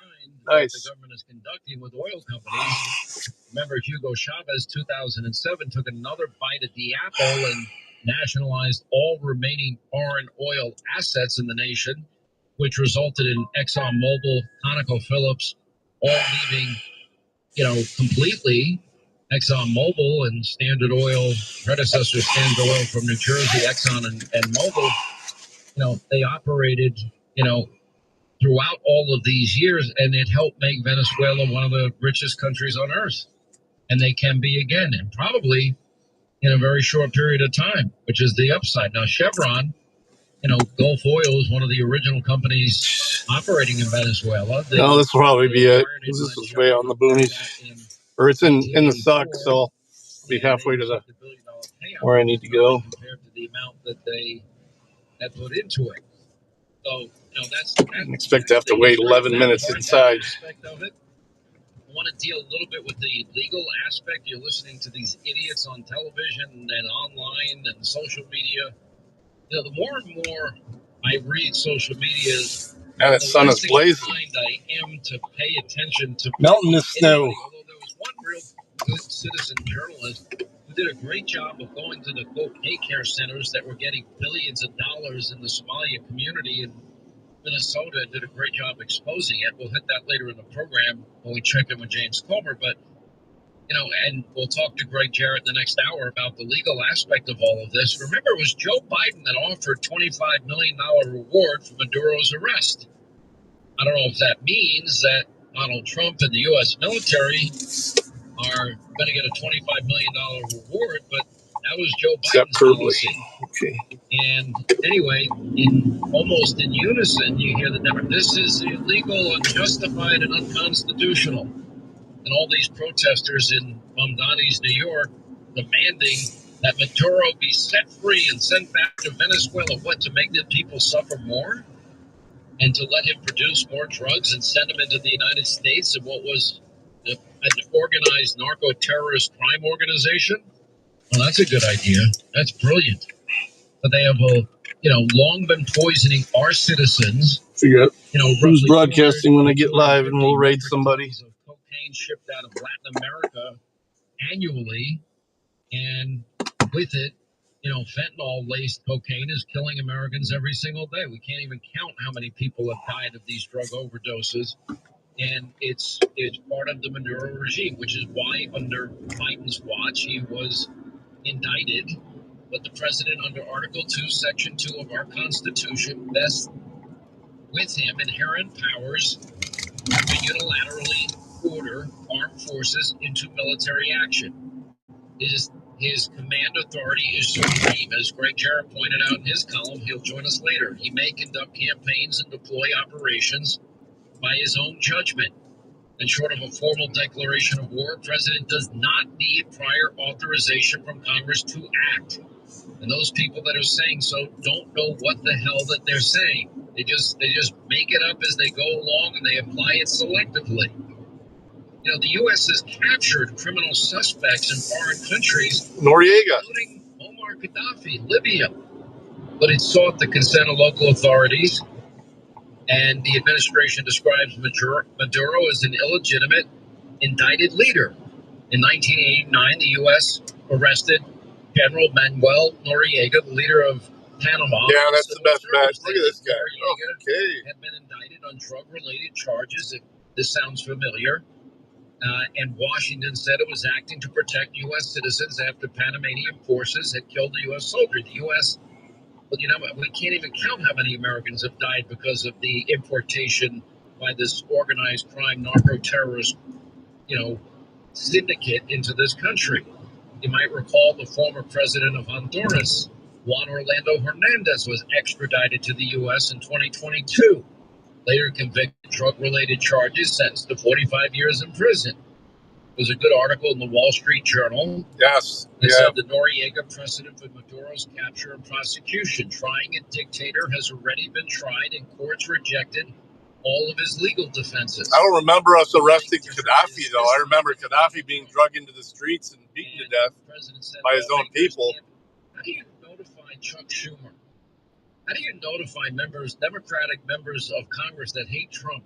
Nice. The government is conducting with oil companies. Remember, Hugo Chavez, 2007, took another bite at the apple and nationalized all remaining foreign oil assets in the nation, which resulted in ExxonMobil, ConocoPhillips, all leaving, completely. ExxonMobil and Standard Oil, predecessor Standard Oil from New Jersey, Exxon and Mobil, they operated, throughout all of these years, and it helped make Venezuela one of the richest countries on earth. And they can be again, and probably in a very short period of time, which is the upside. Now, Chevron, Gulf Oil is one of the original companies operating in Venezuela. No, this will probably be it. This is way out in the boonies. Or it's in the suck, so I'll be halfway to the where I need to go. Compared to the amount that they had put into it. So, that's I didn't expect to have to wait 11 minutes inside. I want to deal a little bit with the legal aspect. You're listening to these idiots on television and online and social media. The more and more I read social media, and the sun is blazing. I am to pay attention to melting the snow. Although there was one real good citizen journalist who did a great job of going to the quote daycare centers that were getting billions of dollars in the Somalia community in Minnesota, and did a great job exposing it. We'll hit that later in the program when we check in with James Comer, but and we'll talk to Greg Jarrett in the next hour about the legal aspect of all of this. Remember, it was Joe Biden that offered $25 million reward for Maduro's arrest. I don't know if that means that Donald Trump and the U.S. military are going to get a $25 million reward, but that was Joe Biden's policy. Okay. And anyway, almost in unison, you hear the Democrats, this is illegal, unjustified, and unconstitutional. And all these protesters in Mamdani's, New York, demanding that Maduro be set free and sent back to Venezuela. What, to make the people suffer more? And to let him produce more drugs and send them into the United States and what was an organized narco-terrorist crime organization? Well, that's a good idea. That's brilliant. But they have, long been poisoning our citizens. Figure out who's broadcasting when I get live, and we'll raid somebody. Cocaine shipped out of Latin America annually, and with it, fentanyl-laced cocaine is killing Americans every single day. We can't even count how many people have died of these drug overdoses, and it's part of the Maduro regime, which is why under Biden's watch he was indicted. But the president, under Article 2, Section 2 of our Constitution, vests with him inherent powers to unilaterally order armed forces into military action. His command authority is supreme, as Greg Jarrett pointed out in his column. He'll join us later. He may conduct campaigns and deploy operations by his own judgment. And short of a formal declaration of war, the president does not need prior authorization from Congress to act. And those people that are saying so don't know what the hell that they're saying. They just make it up as they go along, and they apply it selectively. The U.S. has captured criminal suspects in foreign countries, Noriega, including Muammar Gaddafi, Libya. But it sought the consent of local authorities, and the administration describes Maduro as an illegitimate, indicted leader. In 1989, the U.S. arrested General Manuel Noriega, the leader of Panama. Yeah, that's the best bet. Look at this guy. Noriega had been indicted on drug-related charges. If this sounds familiar. And Washington said it was acting to protect U.S. citizens after Panamanian forces had killed a U.S. soldier. The U.S., we can't even count how many Americans have died because of the importation by this organized crime narco-terrorist, syndicate into this country. You might recall the former president of Honduras, Juan Orlando Hernandez, was extradited to the U.S. in 2022. Later convicted of drug-related charges, sentenced to 45 years in prison. There was a good article in the Wall Street Journal. Yes. It said the Noriega precedent for Maduro's capture and prosecution. Trying a dictator has already been tried, and courts rejected all of his legal defenses. I don't remember us arresting Gaddafi, though. I remember Gaddafi being dragged into the streets and beaten to death by his own people. How do you notify Chuck Schumer? How do you notify Democratic members of Congress that hate Trump,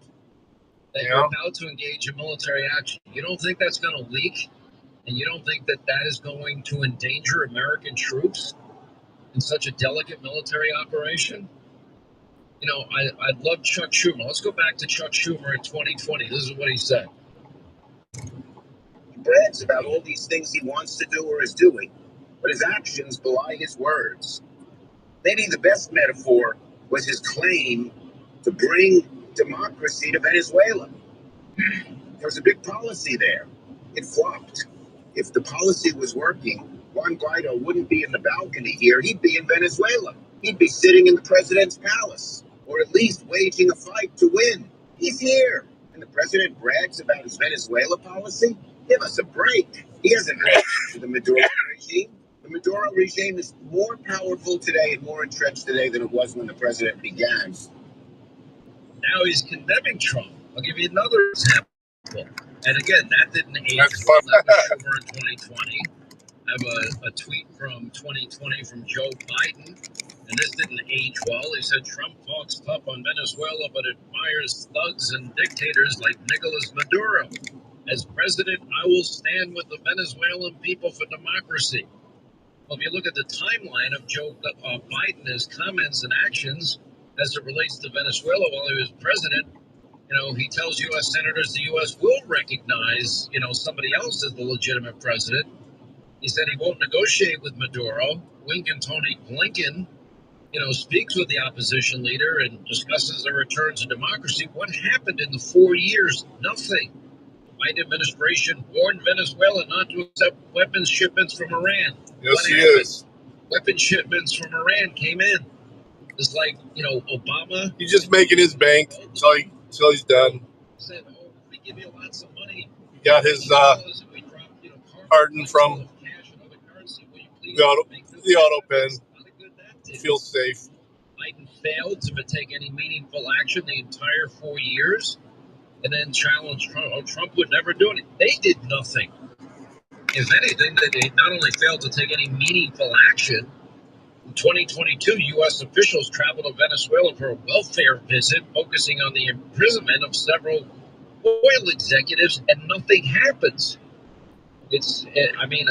that you're about to engage in military action? You don't think that's going to leak? And you don't think that is going to endanger American troops in such a delicate military operation? I'd love Chuck Schumer. Let's go back to Chuck Schumer in 2020. This is what he said. brags about all these things he wants to do or is doing, but his actions belie his words. Maybe the best metaphor was his claim to bring democracy to Venezuela. There was a big policy there. It flopped. If the policy was working, Juan Guaido wouldn't be in the balcony here. He'd be in Venezuela. He'd be sitting in the president's palace, or at least waging a fight to win. He's here. And the president brags about his Venezuela policy? Give us a break. He hasn't reacted to the Maduro regime. The Maduro regime is more powerful today and more entrenched today than it was when the president began. Now he's condemning Trump. I'll give you another example. And again, that didn't age well. That was Schumer in 2020. I have a tweet from 2020 from Joe Biden, and this didn't age well. He said, Trump talks tough on Venezuela, but admires thugs and dictators like Nicolas Maduro. As president, I will stand with the Venezuelan people for democracy. Well, if you look at the timeline of Joe Biden, his comments and actions as it relates to Venezuela while he was president, he tells U.S. senators the U.S. will recognize, somebody else as the legitimate president. He said he won't negotiate with Maduro. Wink and Tony Blinken, speaks with the opposition leader and discusses a return to democracy. What happened in the 4 years? Nothing. The Biden administration warned Venezuela not to accept weapons shipments from Iran. Yes, he is. Weapon shipments from Iran came in. It's like, Obama. He's just making his bank until he's done. Said, we give you lots of money. He got his pardon from the auto pen. He feels safe. Biden failed to take any meaningful action the entire 4 years and then challenged Trump. Oh, Trump would never do it. They did nothing. If anything, they not only failed to take any meaningful action. In 2022, U.S. officials traveled to Venezuela for a welfare visit focusing on the imprisonment of several oil executives, and nothing happens. It's,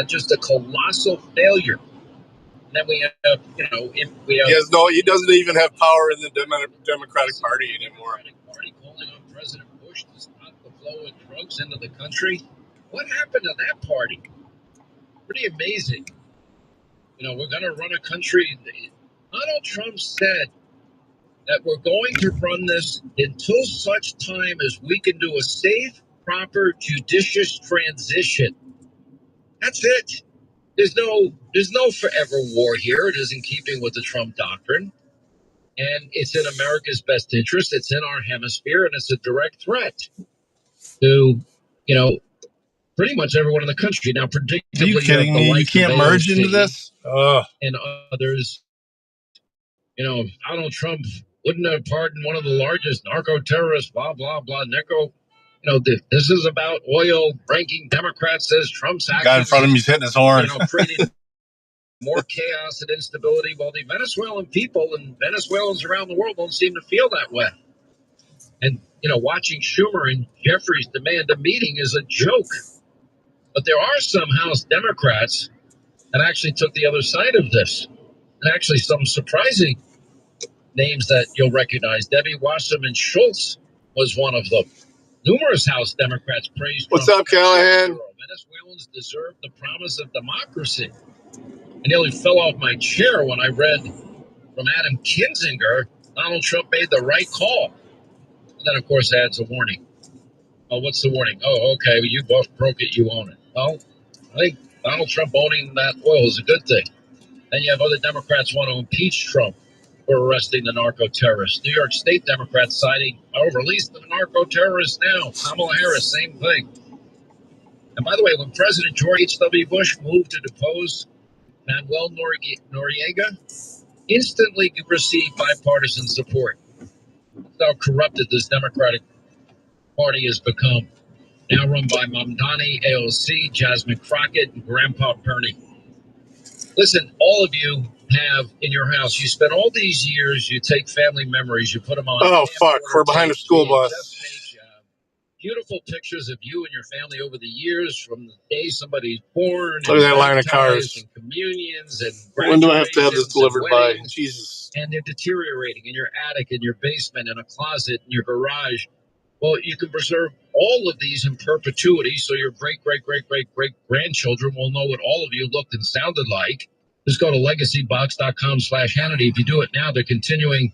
just a colossal failure. And then we have, he doesn't even have power in the Democratic Party anymore. Party calling on President Bush to stop the flow of drugs into the country. What happened to that party? Pretty amazing. We're going to run a country. Donald Trump said that we're going to run this until such time as we can do a safe, proper, judicious transition. That's it. There's no forever war here. It is in keeping with the Trump doctrine. And it's in America's best interest. It's in our hemisphere, and it's a direct threat to, pretty much everyone in the country. Now, predictably, are you kidding me? You can't merge into this? And others, Donald Trump wouldn't have pardoned one of the largest narco-terrorists, blah, blah, blah, this is about oil. Ranking Democrat says Trump's actions. Guy in front of him, he's hitting his horn. Creating more chaos and instability. While the Venezuelan people and Venezuelans around the world don't seem to feel that way. And, watching Schumer and Jeffries demand a meeting is a joke. But there are some House Democrats that actually took the other side of this. And actually some surprising names that you'll recognize. Debbie Wasserman Schultz was one of them. Numerous House Democrats praised What's Trump. up, Callahan? Venezuelans deserve the promise of democracy. I nearly fell off my chair when I read from Adam Kinzinger, Donald Trump made the right call. And then, of course, adds a warning. Oh, what's the warning? Oh, okay, you both broke it, you own it. Well, I think Donald Trump owning that oil is a good thing. Then you have other Democrats want to impeach Trump for arresting the narco-terrorists. New York State Democrats citing, release the narco-terrorists now. Kamala Harris, same thing. And by the way, when President George H.W. Bush moved to depose Manuel Noriega, instantly received bipartisan support. That's how corrupted this Democratic Party has become. Now run by Mamdani, AOC, Jasmine Crockett, and Grandpa Bernie. Listen, all of you have in your house, you spend all these years, you take family memories, you put them on. Oh, fuck, we're behind a school bus. Beautiful pictures of you and your family over the years, from the day somebody's born. Look at that line of cars. And communions and when do I have to have this delivered by? Jesus. And they're deteriorating in your attic, in your basement, in a closet, in your garage. Well, you can preserve all of these in perpetuity, so your great-great-great-great-great-grandchildren will know what all of you looked and sounded like. Just go to legacybox.com/Hannity. If you do it now, they're continuing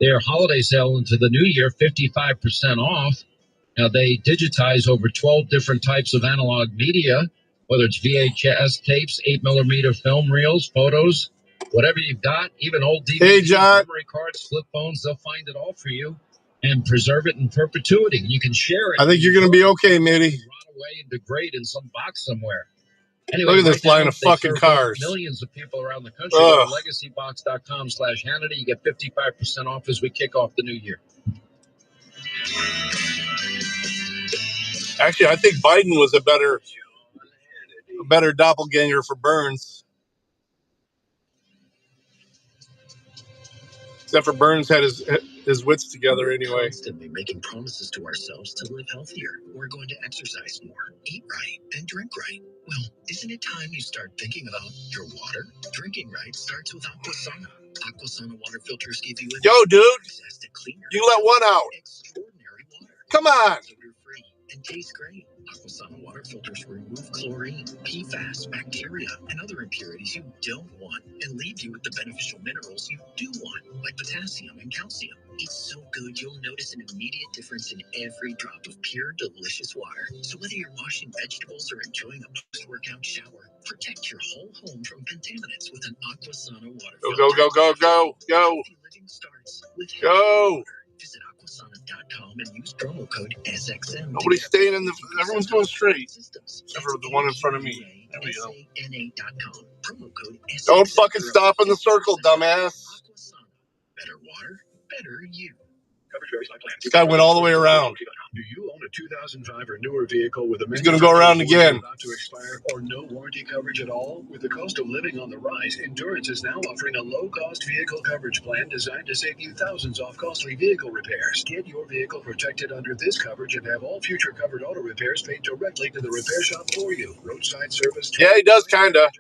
their holiday sale into the new year, 55% off. Now, they digitize over 12 different types of analog media, whether it's VHS tapes, 8mm film reels, photos, whatever you've got, even old DVDs, memory cards, flip phones, they'll find it all for you and preserve it in perpetuity. You can share it. I think you're going to be okay, matey. Rot away and degrade in some box somewhere. Anyway, look at this line of fucking cars. Millions of people around the country. Go to legacybox.com/Hannity. You get 55% off as we kick off the new year. Actually, I think Biden was a better doppelganger for Burns. Except for Burns had his wits together anyway. Constantly making promises to ourselves to live healthier. We're going to exercise more, eat right, and drink right. Well, isn't it time you start thinking about your water? Drinking right starts with Aquasana. Aquasana water filters give you access to cleaner, you let one out. Extraordinary water. Come on. Free and tastes great. Aquasana water filters remove chlorine, PFAS, bacteria, and other impurities you don't want and leave you with the beneficial minerals you do want, like potassium and calcium. It's so good you'll notice an immediate difference in every drop of pure, delicious water. So whether you're washing vegetables or enjoying a post-workout shower, protect your whole home from contaminants with an Aquasana water filter. Go. Living starts with Go. Visit aquasana.com and use promo code SXM. Nobody's staying in everyone's going straight. Except for the one in front of me. There we go. Promo code SXM. Don't fucking stop in the circle, dumbass. Better water, better you. This guy went all the way around. Do you own a 2005 or newer vehicle with a He's going to go around again. about to expire or no warranty coverage at all? With the cost of living on the rise, Endurance is now offering a low-cost vehicle coverage plan designed to save you thousands off costly vehicle repairs. Get your vehicle protected under this coverage and have all future covered auto repairs paid directly to the repair shop for you. Roadside service. Yeah, he does kind of.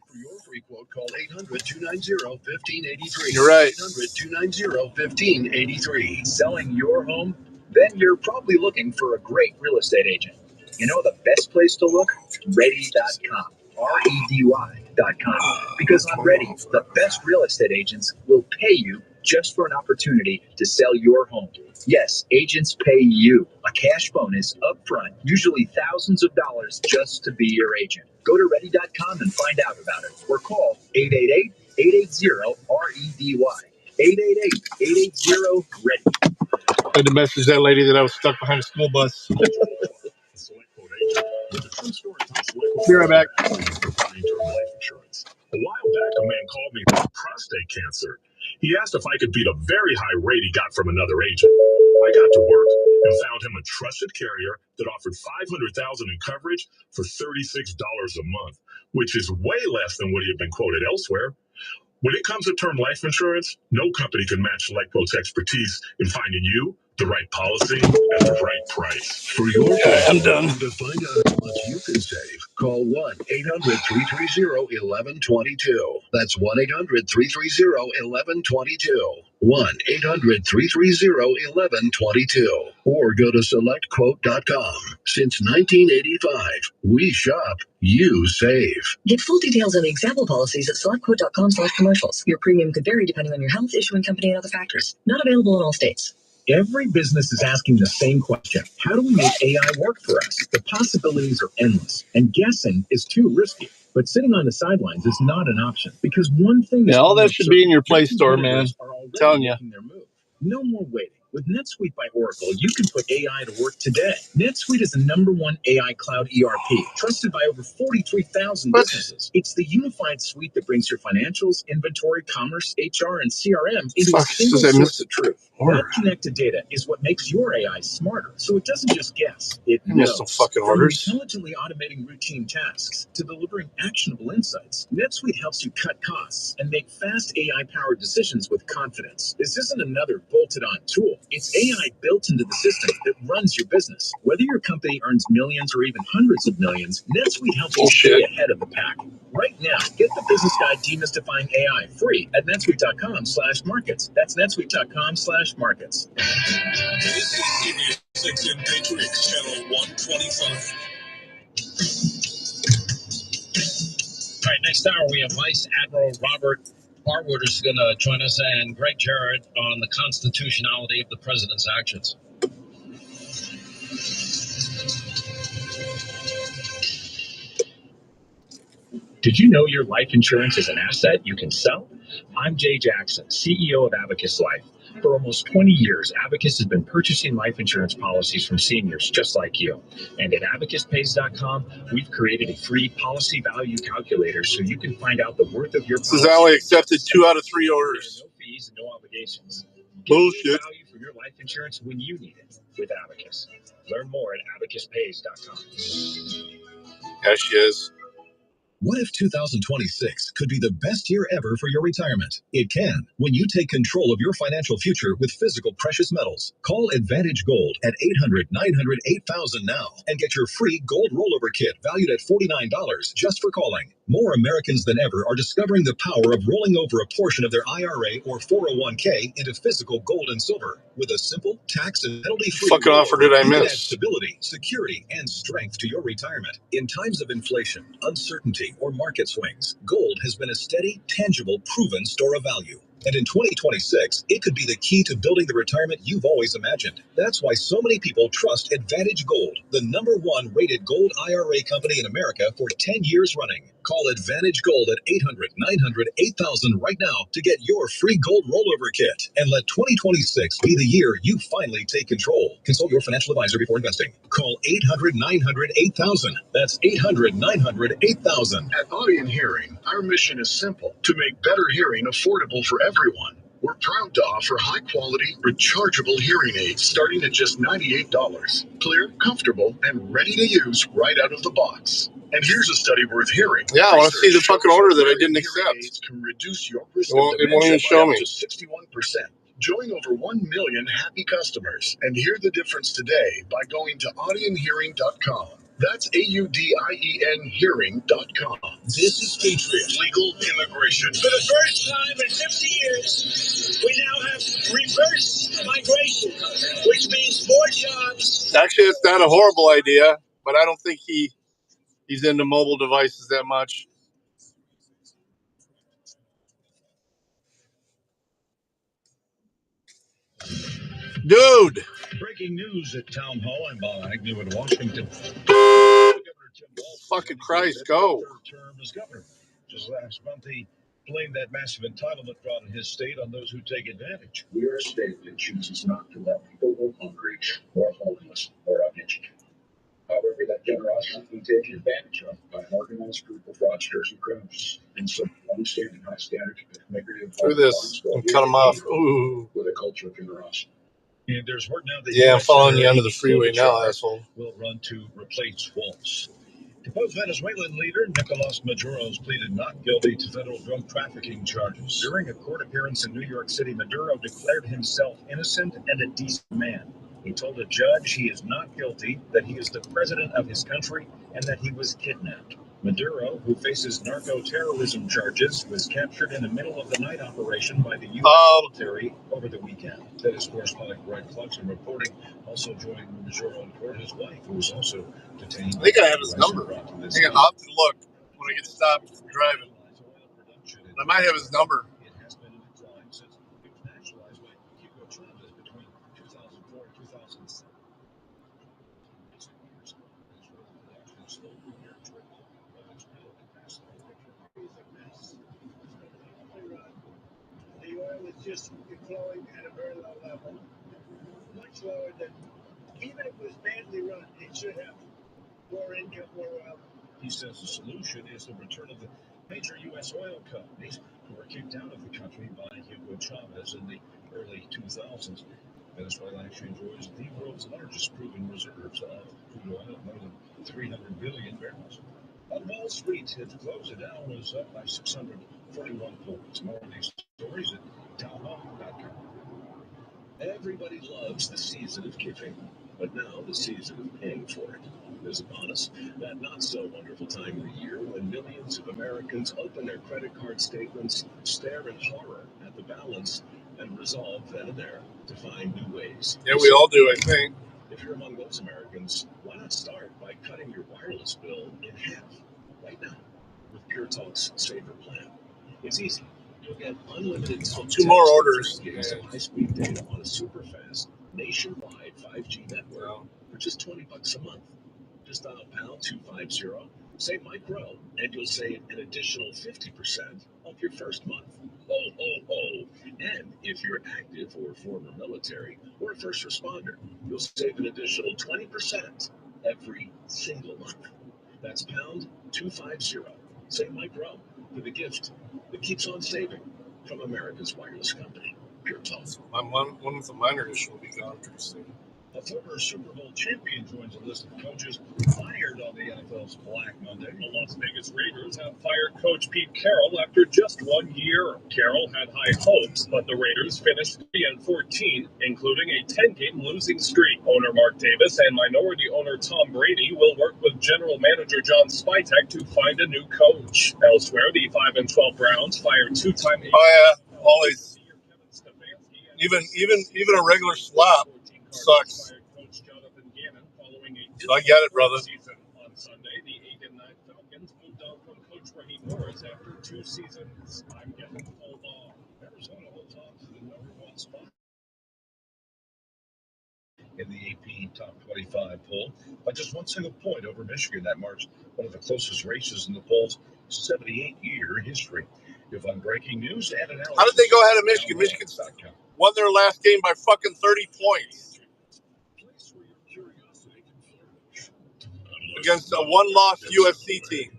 For your free quote, call 800-290-1583. You're right. 800-290-1583. Selling your home? Then you're probably looking for a great real estate agent. You know the best place to look? Ready.com. REDY.com. Because on Ready, the best real estate agents will pay you just for an opportunity to sell your home. Yes, agents pay you a cash bonus up front, usually thousands of dollars just to be your agent. Go to Ready.com and find out about it. Or call 888-880-REDY. 888-880-READY. I had to message that lady that I was stuck behind a school bus. Be right back. A while back, a man called me with prostate cancer. He asked if I could beat a very high rate he got from another agent. I got to work and found him a trusted carrier that offered $500,000 in coverage for $36 a month, which is way less than what he had been quoted elsewhere. When it comes to term life insurance, no company can match SelectQuote's expertise in finding you the right policy at the right price. For your I'm done. To find out how much you can save, call 1-800-330-1122. That's 1-800-330-1122. 1-800-330-1122. Or go to SelectQuote.com. Since 1985, we shop, you save. Get full details on the example policies at selectquote.com/commercials. Your premium could vary depending on your health, issuing company, and other factors. Not available in all states. Every business is asking the same question. How do we make AI work for us? The possibilities are endless, and guessing is too risky. But sitting on the sidelines is not an option, because one thing is all that should be in your Play Store, man. I'm telling you. No more waiting. With NetSuite by Oracle, you can put AI to work today. NetSuite is the #1 AI cloud ERP, trusted by over 43,000 businesses. It's the unified suite that brings your financials, inventory, commerce, HR, and CRM into a single source of truth. That connected data is what makes your AI smarter, so it doesn't just guess, it knows. Some fucking orders. From intelligently automating routine tasks to delivering actionable insights, NetSuite helps you cut costs and make fast AI-powered decisions with confidence. This isn't another bolted-on tool. It's AI built into the system that runs your business. Whether your company earns millions or even hundreds of millions, NetSuite helps you stay ahead of the pack. Right now, get the business guide Demystifying AI free at netsuite.com/markets. That's netsuite.com/markets. finished markets. This is CBS 6 and Patriots, Channel 125. All right, next hour we have Vice Admiral Robert Harwood is going to join us, and Greg Jarrett on the constitutionality of the president's actions. Did you know your life insurance is an asset you can sell? I'm Jay Jackson, CEO of Abacus Life. For almost 20 years, Abacus has been purchasing life insurance policies from seniors just like you. And at abacuspays.com, we've created a free policy value calculator so you can find out the worth of your policy. This is only accepted 2 out of 3 orders. There are no fees and no obligations. Bullshit. Get value from your life insurance when you need it with Abacus. Learn more at abacuspays.com. Yeah, she is. What if 2026 could be the best year ever for your retirement? It can when you take control of your financial future with physical precious metals. Call Advantage Gold at 800-900-8000 now and get your free gold rollover kit valued at $49 just for calling. More Americans than ever are discovering the power of rolling over a portion of their IRA or 401k into physical gold and silver with a simple, tax and penalty-free fucking offer did I You can miss? add stability, security, and strength to your retirement. In times of inflation, uncertainty, or market swings, gold has been a steady, tangible, proven store of value. And in 2026, it could be the key to building the retirement you've always imagined. That's why so many people trust Advantage Gold, the #1 rated gold IRA company in America for 10 years running. Call Advantage Gold at 800-900-8000 right now to get your free gold rollover kit. And let 2026 be the year you finally take control. Consult your financial advisor before investing. Call 800-900-8000. That's 800-900-8000. At Audio Hearing, our mission is simple: to make better hearing affordable for everyone. We're proud to offer high-quality, rechargeable hearing aids starting at just $98. Clear, comfortable, and ready to use right out of the box. And here's a study worth hearing. Yeah, I want to see the Research fucking shows order that I wearing didn't hearing accept. aids can reduce your risk It won't of dementia even show by me. up to 61%. Join over 1 million happy customers and hear the difference today by going to audionhearing.com. That's AUDIEN hearing.com. This is Patriot Legal Immigration. For the first time in 50 years, we now have reverse migration, which means more jobs. Actually, it's not a horrible idea, but I don't think he's into mobile devices that much. Dude! Breaking news at Town Hall. I'm Bob Agnew in Washington. Fucking Christ, go. Term as governor. Just last month, he blamed that massive entitlement fraud in his state on those who take advantage. We are a state that chooses not to let people go hungry or homeless or uneducated. However, that generosity can be taken advantage of by an organized group of fraudsters and criminals. And so, long-standing high standards of integrity Look at this. And cut him off. Ooh. with a culture of generosity. And there's word now that Yeah, I'm US following you Senator under the Amy freeway now, Klobuchar asshole. will run to replace Waltz. Deposed Venezuelan leader Nicolas Maduro has pleaded not guilty to federal drug trafficking charges. During a court appearance in New York City, Maduro declared himself innocent and a decent man. He told a judge he is not guilty, that he is the president of his country, and that he was kidnapped. Maduro, who faces narco-terrorism charges, was captured in the middle of the night operation by the U.S. military over the weekend. That is correspondent Greg Clarkson reporting. Also joining Maduro in court, his wife, who was also detained. I think I have his number. I think I'll have to look when I get stopped from driving. I might have his number. It has been in decline since it was nationalized by Hugo Chavez between 2004 and 2007. The oil is just flowing at a very low level, much lower than, even if it was badly run, it should have more income, more oil. He says the solution is the return of the major U.S. oil companies who were kicked out of the country by Hugo Chavez in the early 2000s. Venezuela actually enjoys the world's largest proven reserves of crude oil of more than 300 billion barrels. On Wall Street, its close of Dow was up by 641 points. More of these stories at townhall.com. Everybody loves the season of giving, but now the season of paying for it. There's a bonus, that not-so-wonderful time of the year when millions of Americans open their credit card statements, stare in horror at the balance, and resolve then and there to find new ways. Yeah, we all do, I think. If you're among those Americans, why not start by cutting your wireless bill in half right now with Pure Talk's Saver plan? It's easy. You'll get unlimited two more orders. Some high-speed data on a super fast nationwide 5G network for just $20 a month. Just dial pound 250, say Mike Rowe, and you'll save an additional 50% off your first month. Oh. And if you're active or former military or a first responder, you'll save an additional 20% every single month. That's pound 250. Say Mike Rowe for the gift that keeps on saving from America's wireless company, Pure Talk. One of the minor issue will be gone pretty soon. A former Super Bowl champion joins a list of coaches fired on the NFL's Black Monday. The Las Vegas Raiders have fired coach Pete Carroll after just 1 year. Carroll had high hopes, but the Raiders finished 3-14, including a 10-game losing streak. Owner Mark Davis and minority owner Tom Brady will work with general manager John Spytek to find a new coach. Elsewhere, the 5-12 Browns fired two-time. Oh yeah, always. Even a regular swap sucks. So I get it, brother. On Sunday, the 8-9 Falcons moved on from Coach Raheem Morris after 2 seasons. I'm getting pulled off. Arizona holds on to the #1 spot In the AP Top 25 poll by just one single point over Michigan that March, one of the closest races in the poll's 78-year history. You'll find breaking news and analysis. How did they go ahead of Michigan? Michigan won their last game by fucking 30 points against a one-loss UFC team.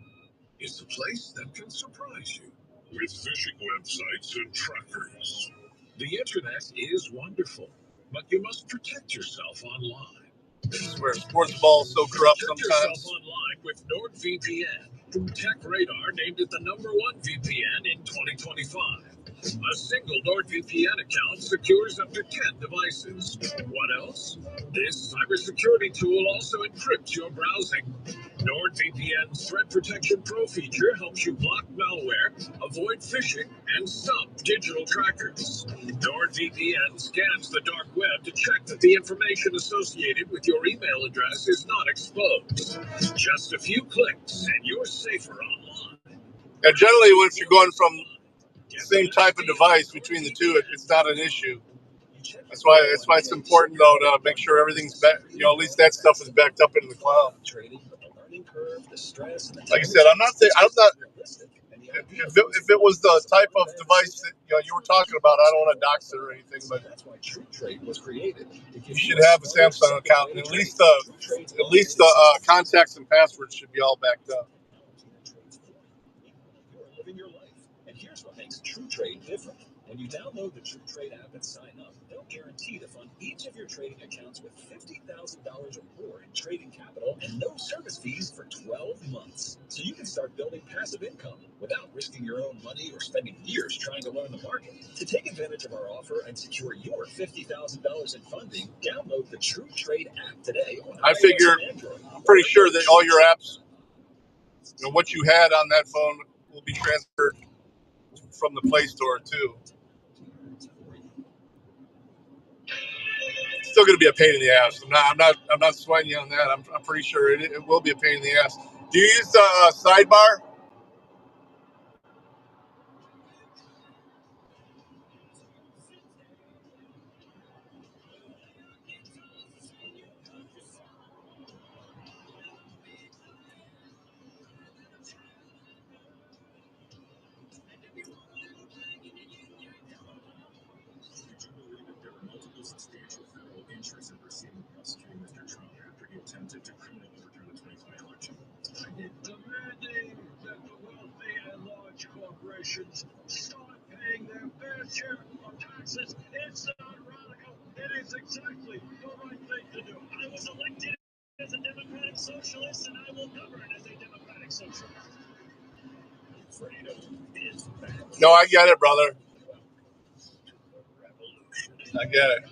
It's a place that can surprise you with fishing websites and trackers. The internet is wonderful, but you must protect yourself online. This is where sports ball is so corrupt Protect sometimes. yourself online with NordVPN. TechRadar named it the #1 VPN in 2025. A single NordVPN account secures up to 10 devices. What else? This cybersecurity tool also encrypts your browsing. NordVPN's Threat Protection Pro feature helps you block malware, avoid phishing, and stop digital trackers. NordVPN scans the dark web to check that the information associated with your email address is not exposed. Just a few clicks and you're safer online. And generally, if you're going from the same type of device between the two, it's not an issue. That's why it's important though to make sure everything's at least that stuff is backed up into the cloud. Like I said, I'm not. If it was the type of device that you were talking about, I don't want to dox it or anything, but you should have a Samsung account, and at least the contacts and passwords should be all backed up. Living your life. And here's what makes TrueTrade different. When you download the TrueTrade app and sign up, they'll guarantee to fund each of your trading accounts with $50,000 or more in trading capital and no service fees for 12 months. So you can start building passive income without risking your own money or spending years trying to learn the market. To take advantage of our offer and secure your $50,000 in funding, download the TrueTrade app today. I'm pretty sure that all your apps, what you had on that phone will be transferred from the Play Store too. It's still going to be a pain in the ass. I'm not sweating you on that. I'm pretty sure it will be a pain in the ass. Do you use the sidebar? Substantial federal interest in proceeding prosecuting Mr. Trump after he attempted to criminally overturn the 2020 election. Demanding that the wealthy and large corporations start paying their fair share of taxes. It's not radical. It is exactly the right thing to do. I was elected as a Democratic Socialist, and I will govern as a Democratic Socialist. Freedom is back. No, I get it, brother. I get it.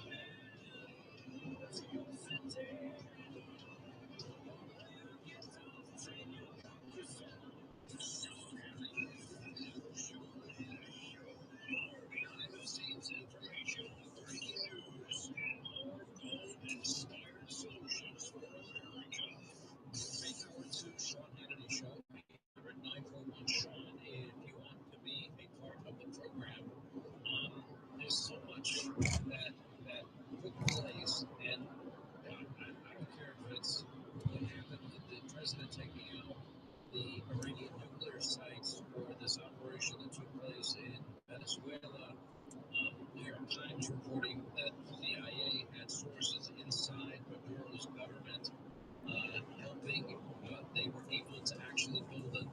Times reporting that CIA had sources inside Maduro's government helping. They were able to actually build a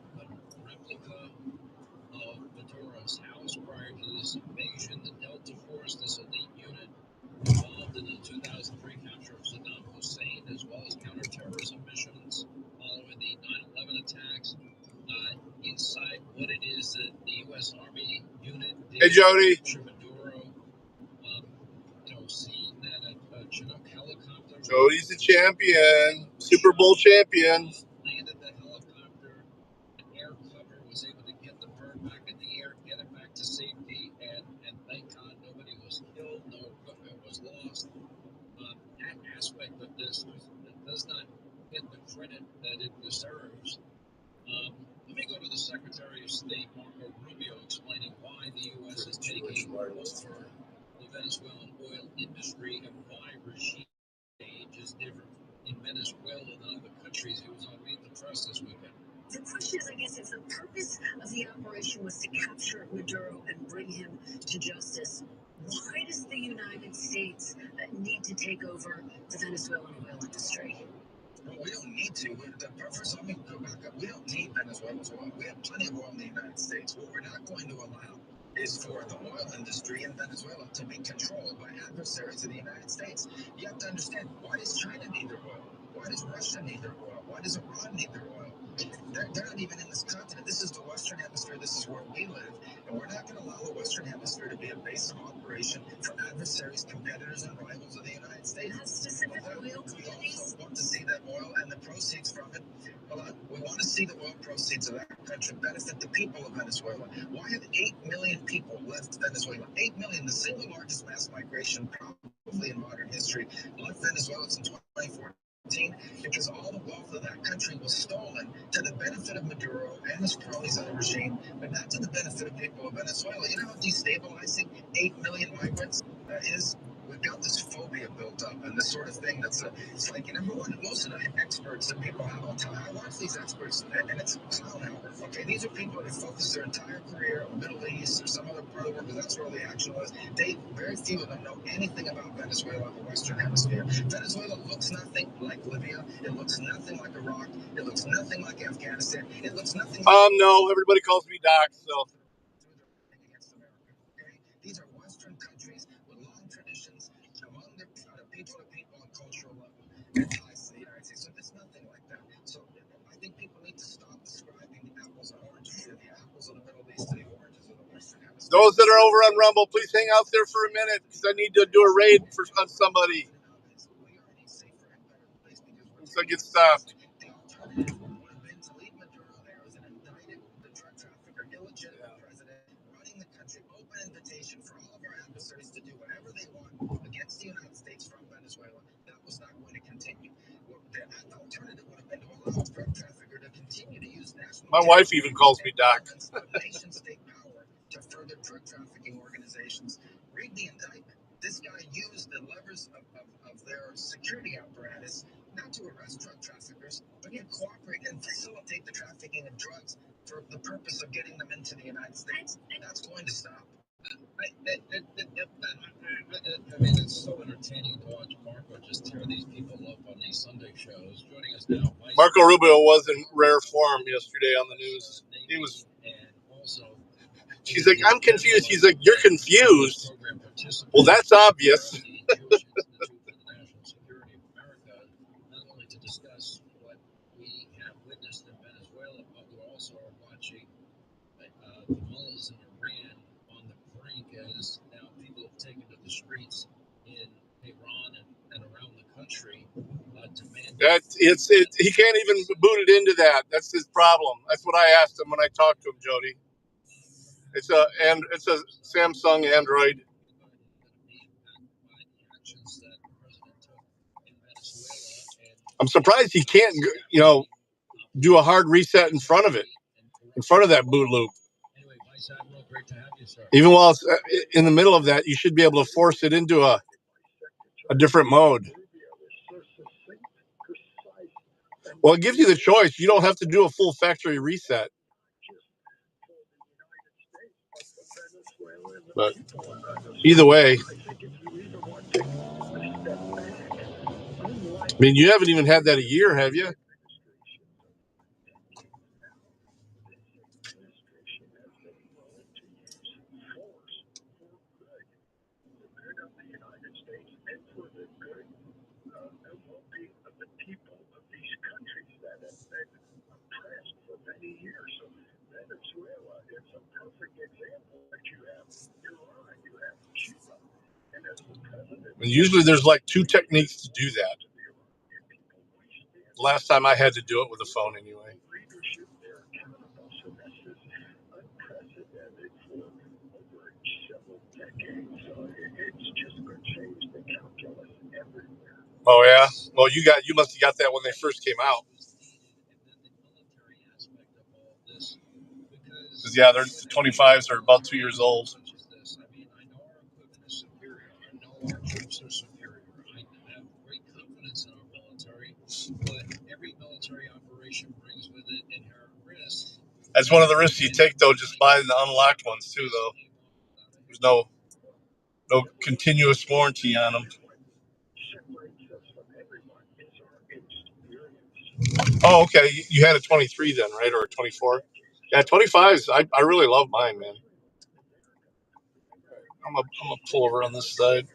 replica of Maduro's house prior to this invasion. The Delta Force, this elite unit involved in the 2003 capture of Saddam Hussein, as well as counterterrorism missions following the 9/11 attacks. Inside what it is that the U.S. Army unit did. Hey, Jody. Maduro, seeing that a Chinook helicopter. Jody's the champion, Super Bowl champion. Landed the helicopter. Air cover was able to get the bird back in the air, get it back to safety, and thank God nobody was killed, no equipment was lost. That aspect of this does not get the credit that it deserves. Let me go to the Secretary of State, Marco Rubio, explaining why the U.S. is taking over the Venezuelan oil industry and why regime change is different in Venezuela than other countries. He was on Meet the Press this weekend. The question is, I guess, if the purpose of the operation was to capture Maduro and bring him to justice, why does the United States need to take over the Venezuelan oil industry? No, we don't need to. First, let me go back up. We don't need Venezuela's oil. We have plenty of oil in the United States. What we're not going to allow is for the oil industry in Venezuela to be controlled by adversaries of the United States. You have to understand, why does China need their oil? Why does Russia need their oil? Why does Iran need their oil? They're not even in this continent. This is the Western Hemisphere. This is where we live. And we're not going to allow the Western Hemisphere to be a base of operation for adversaries, competitors, and rivals of the United States. Has specific oil We companies? also want to see that oil and the proceeds from it. We want to see the oil proceeds of that country benefit the people of Venezuela. Why have 8 million people left Venezuela? 8 million, the single largest mass migration probably in modern history, left Venezuela since 2014. Because all the wealth of that country was stolen to the benefit of Maduro and his cronies of the regime, but not to the benefit of people of Venezuela. You know how destabilizing 8 million migrants is? We've got this phobia built up and this sort of thing it's like, most of the experts that people have on time, I watch these experts and it's clown hour. Okay, these are people that have focused their entire career on the Middle East or some other part of the world because that's where the action was. Very few of them know anything about Venezuela and the Western Hemisphere. Venezuela looks nothing like Libya. It looks nothing like Iraq. It looks nothing like Afghanistan. It looks nothing like... No, everybody calls me Doc, so. Against America. Okay? These are Western countries with long traditions among their people to people and cultural level and ties to the United States. So there's nothing like that. So I think people need to stop describing the apples and oranges here, the apples of the Middle East to the oranges of the Western Hemisphere. Those that are over on Rumble, please hang out there for a minute because I need to do a raid on somebody. Once I get stopped. The alternative would have been to leave Maduro there as an indicted drug trafficker, illegitimate president, running the country, open invitation for all of our adversaries to do whatever they want against the United States from Venezuela. That was not going to continue. The alternative would have been to allow a drug trafficker to continue to use national... My wife even calls me Doc. Nation-state power to further drug trafficking organizations. Read the indictment. This guy used the levers of their security apparatus not to arrest drug traffickers, but to cooperate and facilitate the trafficking of drugs for the purpose of getting them into the United States. That's going to stop. I mean, it's so entertaining to watch Marco just tear these people up on these Sunday shows. Joining us now, Marco Rubio was in rare form yesterday on the news. He was. She's like, I'm confused. He's like, you're confused. Well, that's obvious. Not only to discuss what we have witnessed in Venezuela, but we also are watching the mullahs in Iran on the brink as now people have taken to the streets in Iran and around the country demanding. He can't even boot it into that. That's his problem. That's what I asked him when I talked to him, Jody. It's a Samsung Android. I'm surprised he can't, do a hard reset in front of it, in front of that boot loop. Even while it's in the middle of that, you should be able to force it into a different mode. Well, it gives you the choice. You don't have to do a full factory reset. But either way, I mean, you haven't even had that a year, have you? And usually there's like 2 techniques to do that. Last time I had to do it with a phone anyway. Oh yeah. Well, you must have got that when they first came out. Because yeah, the 25s are about 2 years old. That's one of the risks you take, though. Just buy the unlocked ones too, though. There's no continuous warranty on them. Oh, okay. You had a 23 then, right, or a 24? Yeah, 25s. I really love mine, man. I'm gonna pull over on this side.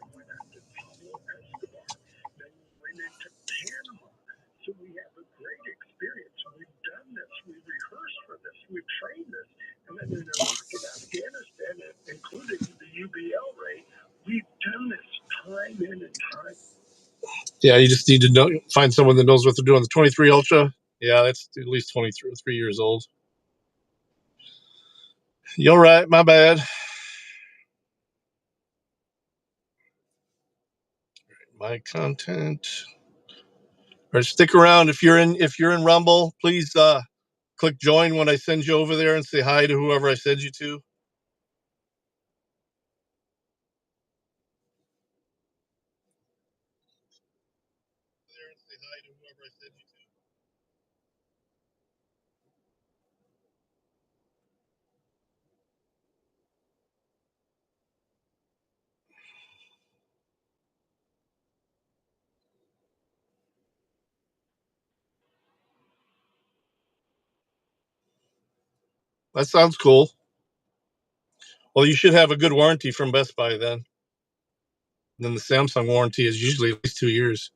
Yeah, you just need to find someone that knows what they're doing. The 23 Ultra, yeah, that's at least 3 years old. You're right, my bad. My content. All right, stick around if you're in Rumble. Please click join when I send you over there and say hi to whoever I send you to. That sounds cool. Well, you should have a good warranty from Best Buy then. And then the Samsung warranty is usually at least 2 years.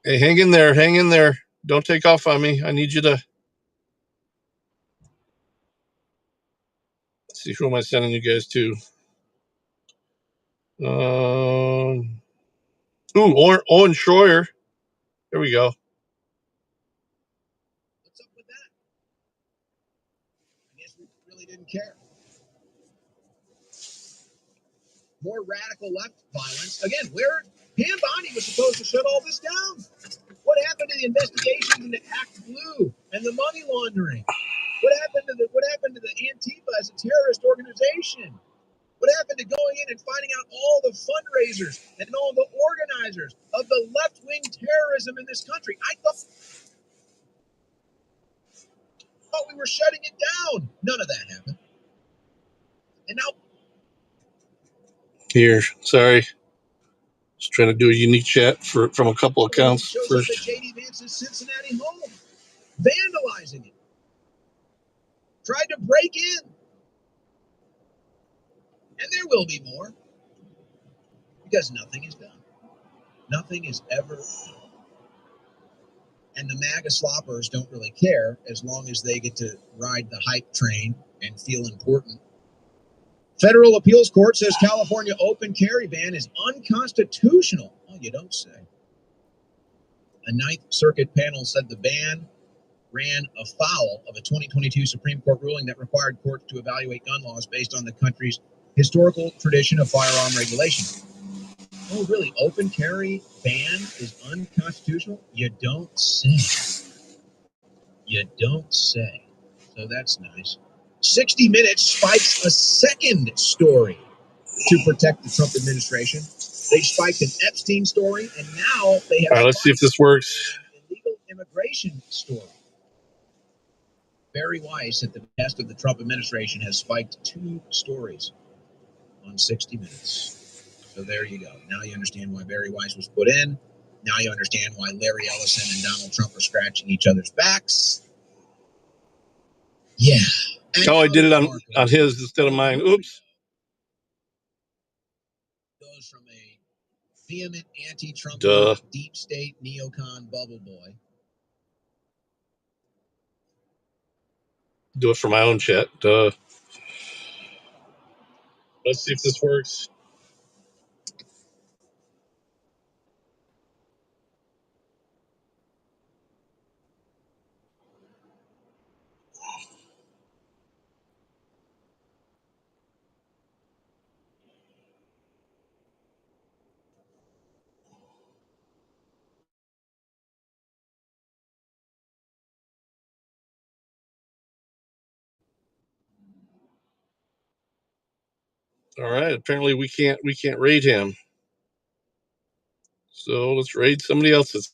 Hey, hang in there. Hang in there. Don't take off on me. I need you to... Let's see, who am I sending you guys to? Owen Schroyer. There we go. What's up with that? I guess we really didn't care. More radical left violence. Again, Pam Bondi was supposed to shut all this down. What happened to the investigation into Act Blue and the money laundering? What happened to the Antifa as a terrorist organization? What happened to going in and finding out all the fundraisers and all the organizers of the left-wing terrorism in this country? I thought we were shutting it down. None of that happened. And now... Here, sorry. Just trying to do a unique chat from a couple accounts shows first. up at J.D. Vance's Cincinnati home, vandalizing it. Tried to break in. And there will be more. Because nothing is done. Nothing is ever done. And the MAGA sloppers don't really care as long as they get to ride the hype train and feel important. Federal appeals court says California open carry ban is unconstitutional. Oh, you don't say. A Ninth Circuit panel said the ban ran afoul of a 2022 Supreme Court ruling that required courts to evaluate gun laws based on the country's historical tradition of firearm regulation. Oh, really? Open carry ban is unconstitutional? You don't say. You don't say. So that's nice. 60 Minutes spikes a second story to protect the Trump administration. They spiked an Epstein story, and now they have... All right, let's see if this works. ...an illegal immigration story. Barry Weiss at the behest of the Trump administration has spiked 2 stories on 60 Minutes. So there you go. Now you understand why Barry Weiss was put in. Now you understand why Larry Ellison and Donald Trump are scratching each other's backs. Yeah. Oh, I did it on his instead of mine. Oops. Goes from a vehement anti-Trump deep state neocon bubble boy. Do it for my own chat. Duh. Let's see if this works. All right. Apparently we can't raid him. So let's raid somebody else's.